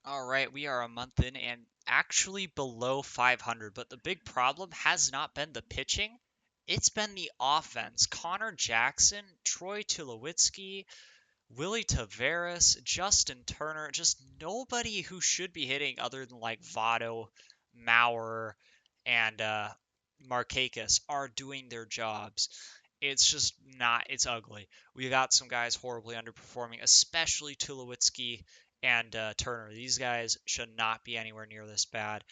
S1: All right, we are a month in and actually below 500, but the big problem has not been the pitching. It's been the offense. Connor Jackson, Troy Tulowitzki, Willie Taveras, Justin Turner, just nobody who should be hitting other than like Votto, Maurer, and Markakis are doing their jobs. It's just not, it's ugly. We got some guys horribly underperforming, especially Tulowitzki and Turner. These guys should not be anywhere near this bad.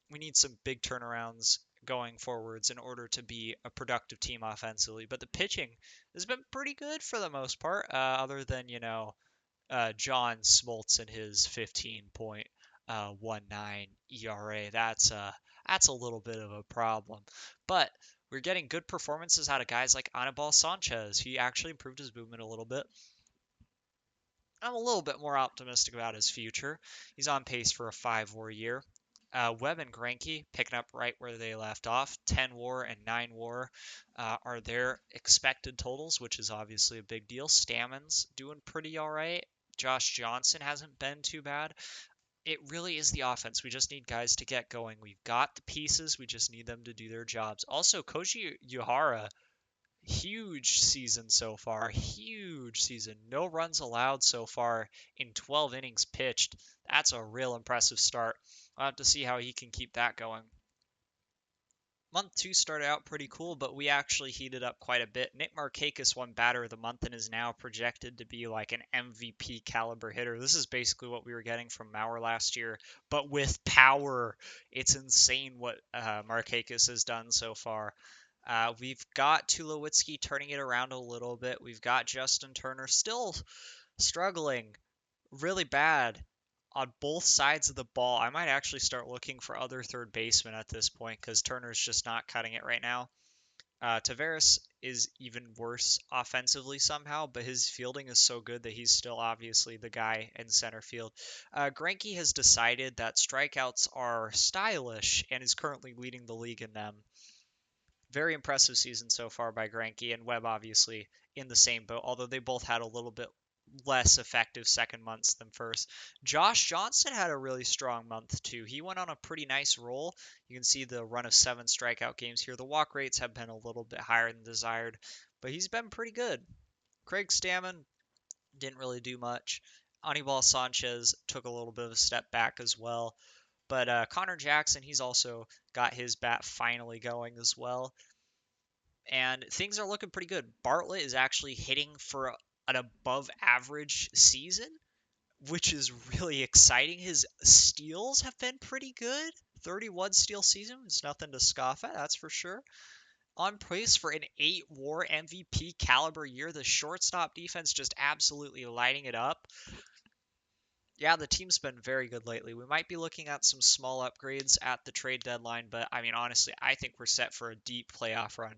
S1: We need some big turnarounds going forwards in order to be a productive team offensively. But the pitching has been pretty good for the most part, other than, John Smoltz and his 15.19 ERA. That's a little bit of a problem. But we're getting good performances out of guys like Anibal Sanchez. He actually improved his movement a little bit. I'm a little bit more optimistic about his future. He's on pace for a 5 WAR year. Webb and Greinke picking up right where they left off. 10 WAR and 9 WAR are their expected totals, which is obviously a big deal. Stammen's doing pretty all right. Josh Johnson hasn't been too bad. It really is the offense. We just need guys to get going. We've got the pieces. We just need them to do their jobs. Also, Koji Uehara, huge season so far. Huge season. No runs allowed so far in 12 innings pitched. That's a real impressive start. I'll have to see how he can keep that going. Month 2 started out pretty cool, but we actually heated up quite a bit. Nick Markakis won Batter of the Month and is now projected to be like an MVP caliber hitter. This is basically what we were getting from Maurer last year, but with power. It's insane what Markakis has done so far. We've got Tulowitzki turning it around a little bit. We've got Justin Turner still struggling really bad on both sides of the ball. I might actually start looking for other third basemen at this point because Turner's just not cutting it right now. Taveras is even worse offensively somehow, but his fielding is so good that he's still obviously the guy in center field. Greinke has decided that strikeouts are stylish and is currently leading the league in them. Very impressive season so far by Greinke and Webb, obviously in the same boat, although they both had a little bit less effective second months than first. Josh Johnson had a really strong month too. He went on a pretty nice roll. You can see the run of 7 strikeout games here. The walk rates have been a little bit higher than desired, but he's been pretty good. Craig Stammen didn't really do much. Anibal Sanchez took a little bit of a step back as well. But Connor Jackson, he's also got his bat finally going as well. And things are looking pretty good. Bartlett is actually hitting for an above average season, which is really exciting. His steals have been pretty good. 31 steal season is nothing to scoff at, that's for sure. On pace for an 8 WAR MVP caliber year. The shortstop defense just absolutely lighting it up. Yeah, the team's been very good lately. We might be looking at some small upgrades at the trade deadline, but I mean, honestly, I think we're set for a deep playoff run.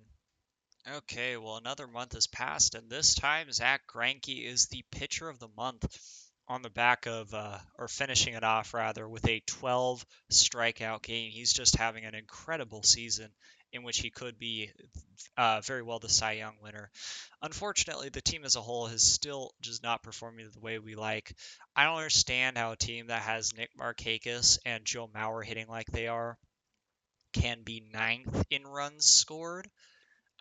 S1: Okay, well, another month has passed, and this time Zach Greinke is the pitcher of the month on the back of, or finishing it off rather, with a 12 strikeout game. He's just having an incredible season in which he could be very well the Cy Young winner. Unfortunately, the team as a whole has still just not performing the way we like. I don't understand how a team that has Nick Markakis and Joe Mauer hitting like they are can be 9th in runs scored.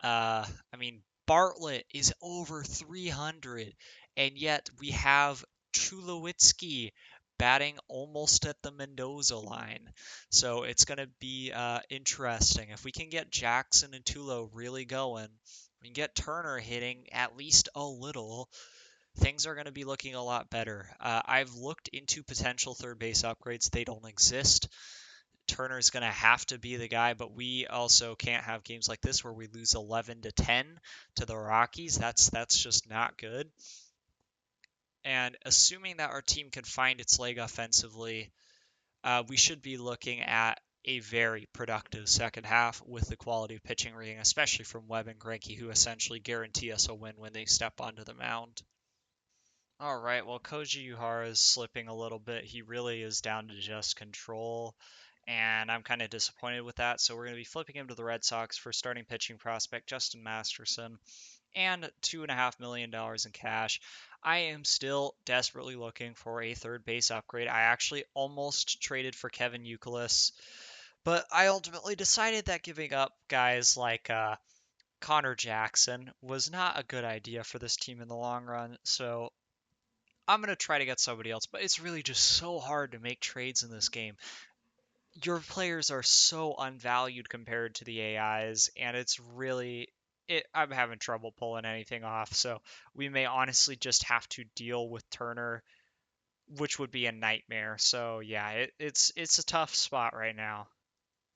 S1: I mean, Bartlett is over 300, and yet we have Tulowitzki batting almost at the Mendoza line. So it's going to be interesting. If we can get Jackson and Tulo really going, we can get Turner hitting at least a little, things are going to be looking a lot better. I've looked into potential third base upgrades. They don't exist. Turner's going to have to be the guy, but we also can't have games like this where we lose 11-10 to the Rockies. That's just not good. And assuming that our team can find its leg offensively, we should be looking at a very productive second half with the quality of pitching reading, especially from Webb and Greinke, who essentially guarantee us a win when they step onto the mound. All right, well, Koji Uhara is slipping a little bit. He really is down to just control, and I'm kind of disappointed with that. So we're going to be flipping him to the Red Sox for starting pitching prospect Justin Masterson and $2.5 million in cash. I am still desperately looking for a third base upgrade. I actually almost traded for Kevin Youkilis, but I ultimately decided that giving up guys like Connor Jackson was not a good idea for this team in the long run. So I'm going to try to get somebody else, but it's really just so hard to make trades in this game. Your players are so unvalued compared to the AIs, and it's really I'm having trouble pulling anything off. So we may honestly just have to deal with Turner, which would be a nightmare. So yeah, it's a tough spot right now.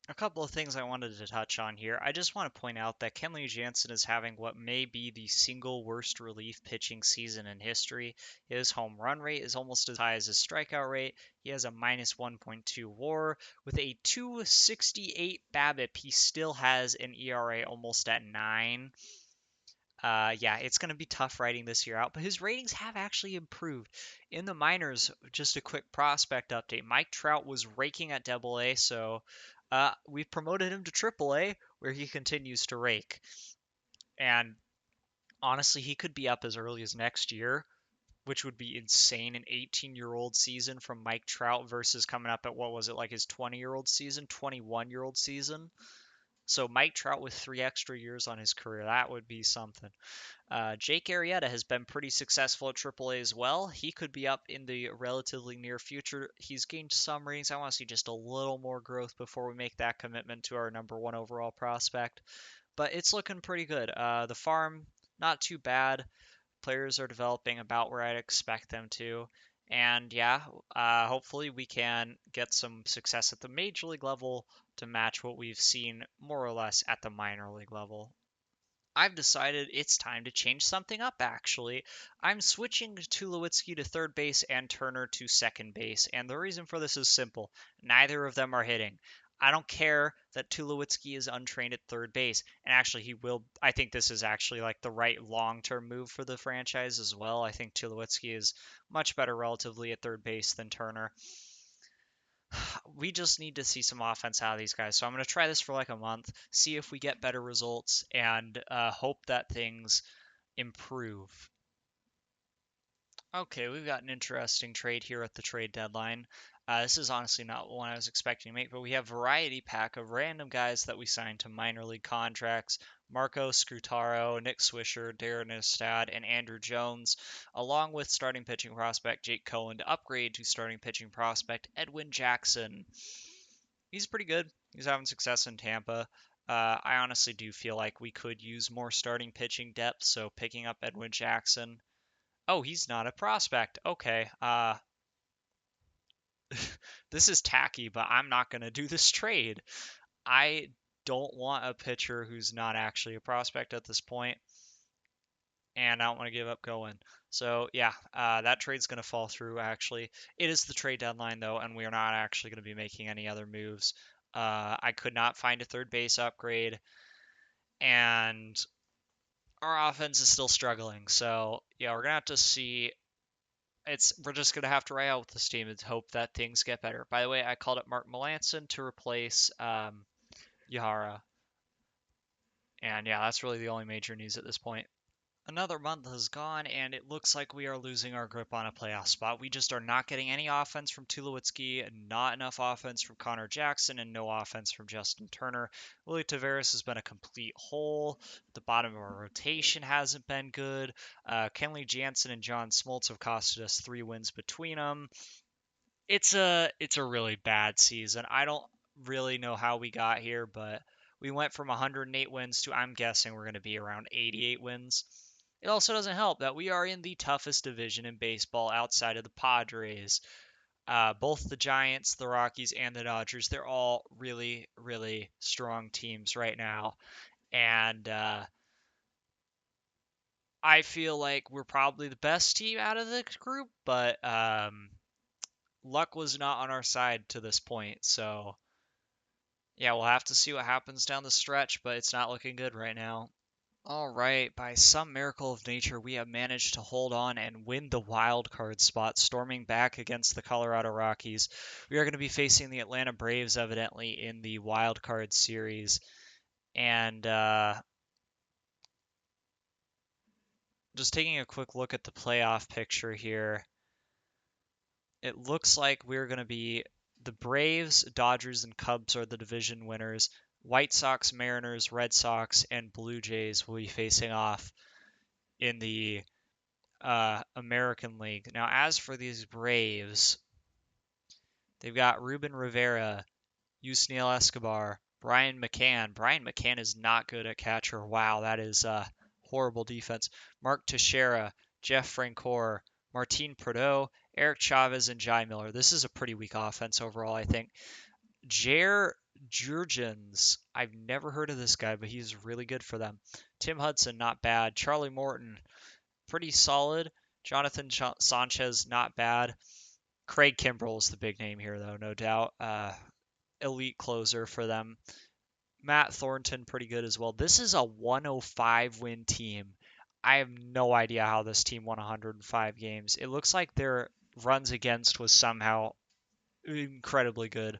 S1: A couple of things I wanted to touch on here. I just want to point out that Kenley Jansen is having what may be the single worst relief pitching season in history. His home run rate is almost as high as his strikeout rate. He has a minus 1.2 WAR. With a 268 BABIP, he still has an ERA almost at 9. Yeah, it's going to be tough writing this year out, but his ratings have actually improved. In the minors, just a quick prospect update. Mike Trout was raking at Double A, so we promoted him to Triple A, where he continues to rake. And honestly, he could be up as early as next year, which would be insane. An 18-year-old season from Mike Trout versus coming up at what was it, like his 20-year-old season, 21-year-old season. So Mike Trout with 3 extra years on his career, that would be something. Jake Arrieta has been pretty successful at AAA as well. He could be up in the relatively near future. He's gained some ratings. I want to see just a little more growth before we make that commitment to our number 1 overall prospect. But it's looking pretty good. The farm, not too bad. Players are developing about where I'd expect them to. And yeah, hopefully we can get some success at the major league level to match what we've seen more or less at the minor league level. I've decided it's time to change something up, actually. I'm switching Tulowitzki to third base and Turner to second base, and the reason for this is simple. Neither of them are hitting. I don't care that Tulowitzki is untrained at third base, and actually he will. I think this is actually like the right long-term move for the franchise as well. I think Tulowitzki is much better relatively at third base than Turner. We just need to see some offense out of these guys. So I'm going to try this for like a month, see if we get better results, and hope that things improve. Okay, we've got an interesting trade here at the trade deadline. This is honestly not one I was expecting to make, but we have a variety pack of random guys that we signed to minor league contracts. Marco Scutaro, Nick Swisher, Darren Estad, and Andrew Jones, along with starting pitching prospect Jake Cohen to upgrade to starting pitching prospect Edwin Jackson. He's pretty good. He's having success in Tampa. I honestly do feel like we could use more starting pitching depth, so picking up Edwin Jackson. Oh, he's not a prospect. Okay. This is tacky, but I'm not going to do this trade. I don't want a pitcher who's not actually a prospect at this point, and I don't want to give up Cohen. So, yeah, that trade's going to fall through, actually. It is the trade deadline, though, and we are not actually going to be making any other moves. I could not find a third base upgrade, and our offense is still struggling. So, yeah, we're going to have to see. We're just gonna have to ride out with this team and hope that things get better. By the way, I called up Mark Melanson to replace Yahara, and yeah, that's really the only major news at this point. Another month has gone, and it looks like we are losing our grip on a playoff spot. We just are not getting any offense from Tulowitzki, not enough offense from Connor Jackson, and no offense from Justin Turner. Willie Taveras has been a complete hole. The bottom of our rotation hasn't been good. Kenley Jansen and John Smoltz have costed us 3 wins between them. It's a really bad season. I don't really know how we got here, but we went from 108 wins to I'm guessing we're going to be around 88 wins. It also doesn't help that we are in the toughest division in baseball outside of the Padres. Both the Giants, the Rockies, and the Dodgers, they're all really, really strong teams right now. And I feel like we're probably the best team out of the group, but luck was not on our side to this point. So, yeah, we'll have to see what happens down the stretch, but it's not looking good right now. All right, by some miracle of nature, we have managed to hold on and win the wild card spot, storming back against the Colorado Rockies. We are going to be facing the Atlanta Braves, evidently, in the wild card series. And just taking a quick look at the playoff picture here, it looks like we're going to be the Braves, Dodgers, and Cubs are the division winners. White Sox, Mariners, Red Sox, and Blue Jays will be facing off in the American League. Now, as for these Braves, they've got Ruben Rivera, Yusniel Escobar, Brian McCann. Brian McCann is not good at catcher. Wow, that is horrible defense. Mark Teixeira, Jeff Francoeur, Martin Prado, Eric Chavez, and Jai Miller. This is a pretty weak offense overall, I think. Jair Jurgens. I've never heard of this guy, but he's really good for them. Tim Hudson, not bad. Charlie Morton, pretty solid. Jonathan Sanchez, not bad. Craig Kimbrell is the big name here, though, no doubt. Elite closer for them. Matt Thornton, pretty good as well. This is a 105 win team. I have no idea how this team won 105 games. It looks like their runs against was somehow incredibly good.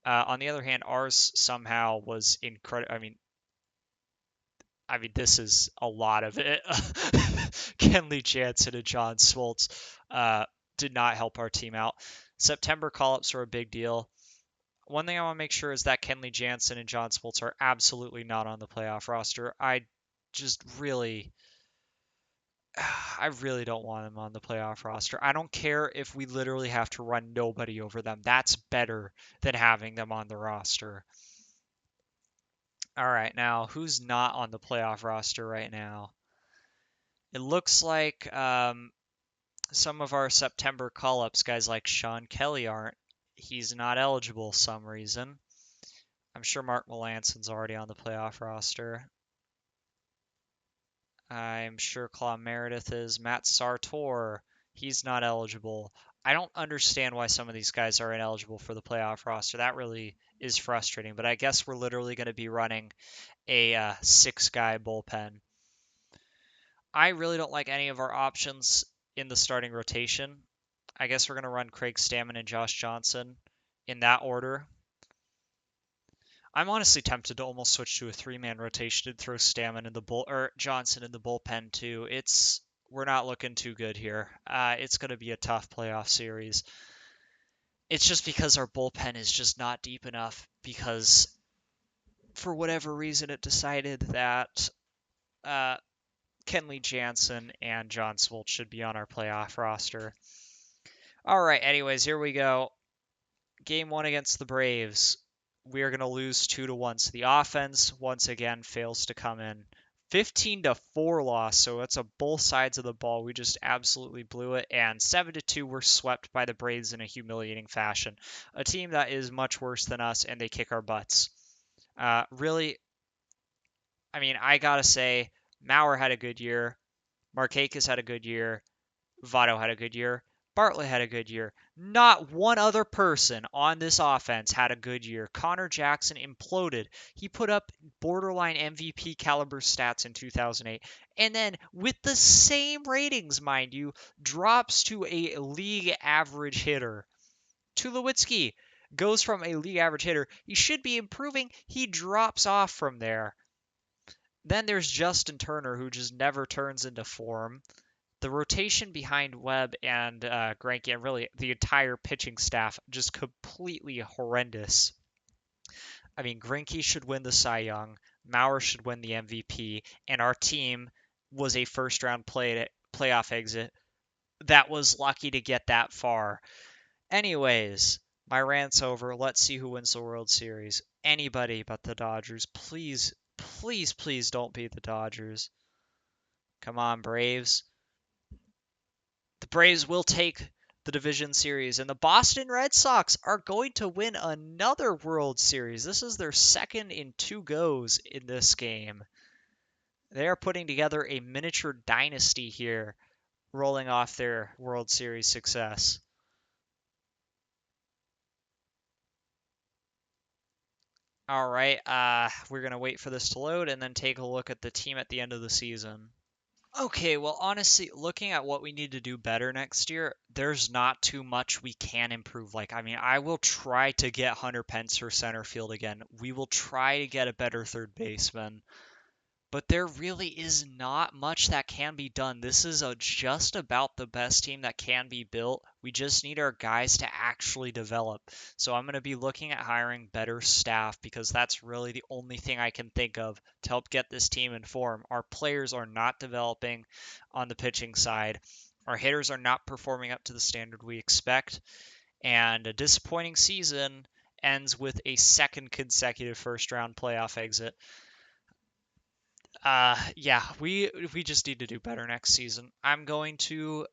S1: On the other hand, ours somehow was incredible. I mean, this is a lot of it. Kenley Jansen and John Smoltz did not help our team out. September call-ups were a big deal. One thing I want to make sure is that Kenley Jansen and John Smoltz are absolutely not on the playoff roster. I really don't want them on the playoff roster. I don't care if we literally have to run nobody over them. That's better than having them on the roster. All right, now who's not on the playoff roster right now? It looks like some of our September call-ups, guys like Sean Kelly aren't. He's not eligible some reason. I'm sure Mark Melanson's already on the playoff roster. I'm sure Claude Meredith is. Matt Sartor, he's not eligible. I don't understand why some of these guys are ineligible for the playoff roster. That really is frustrating, but I guess we're literally going to be running a six-guy bullpen. I really don't like any of our options in the starting rotation. I guess we're going to run Craig Stammen and Josh Johnson in that order. I'm honestly tempted to almost switch to a three-man rotation and throw Stammen in the Johnson in the bullpen too. We're not looking too good here. It's going to be a tough playoff series. It's just because our bullpen is just not deep enough because for whatever reason it decided that Kenley Jansen and John Smoltz should be on our playoff roster. All right, anyways, here we go. Game 1 against the Braves. We are going to lose 2-1. So the offense, once again, fails to come in. 15-4 loss, so it's a both sides of the ball. We just absolutely blew it. And 7-2, we're swept by the Braves in a humiliating fashion. A team that is much worse than us, and they kick our butts. Really, I mean, I got to say, Mauer had a good year. Markakis had a good year. Votto had a good year. Bartlett had a good year. Not one other person on this offense had a good year. Connor Jackson imploded. He put up borderline MVP caliber stats in 2008. And then, with the same ratings, mind you, drops to a league average hitter. Tulowitzki goes from a league average hitter. He should be improving. He drops off from there. Then there's Justin Turner, who just never turns into form. The rotation behind Webb and Greinke, and really the entire pitching staff, just completely horrendous. I mean, Greinke should win the Cy Young, Mauer should win the MVP, and our team was a first-round playoff exit that was lucky to get that far. Anyways, my rant's over. Let's see who wins the World Series. Anybody but the Dodgers. Please, please, please don't beat the Dodgers. Come on, Braves. The Braves will take the division series, and the Boston Red Sox are going to win another World Series. This is their second in 2 goes in this game. They are putting together a miniature dynasty here, rolling off their World Series success. All right, we're gonna wait for this to load and then take a look at the team at the end of the season. Okay, well, honestly, looking at what we need to do better next year, there's not too much we can improve. Like, I mean, I will try to get Hunter Pence for center field again. We will try to get a better third baseman. But there really is not much that can be done. This is just about the best team that can be built. We just need our guys to actually develop. So I'm going to be looking at hiring better staff because that's really the only thing I can think of to help get this team in form. Our players are not developing on the pitching side. Our hitters are not performing up to the standard we expect. And a disappointing season ends with a second consecutive first round playoff exit. Yeah, we just need to do better next season. I'm going to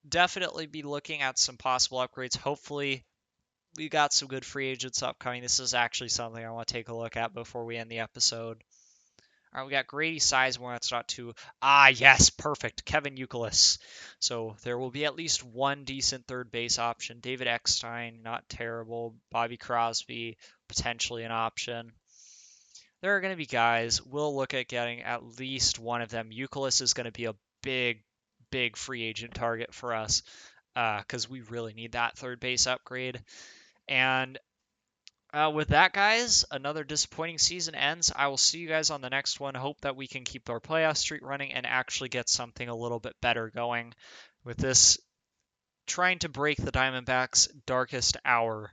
S1: definitely be looking at some possible upgrades. Hopefully, we got some good free agents upcoming. This is actually something I want to take a look at before we end the episode. All right, we got Grady Sizemore. That's not too. Ah, yes, perfect. Kevin Youkilis. So there will be at least one decent third base option. David Eckstein, not terrible. Bobby Crosby, potentially an option. There are going to be guys. We'll look at getting at least one of them. Euclid is going to be a big, big free agent target for us because we really need that third base upgrade. And with that, guys, another disappointing season ends. I will see you guys on the next one. Hope that we can keep our playoff streak running and actually get something a little bit better going with this trying to break the Diamondbacks' darkest hour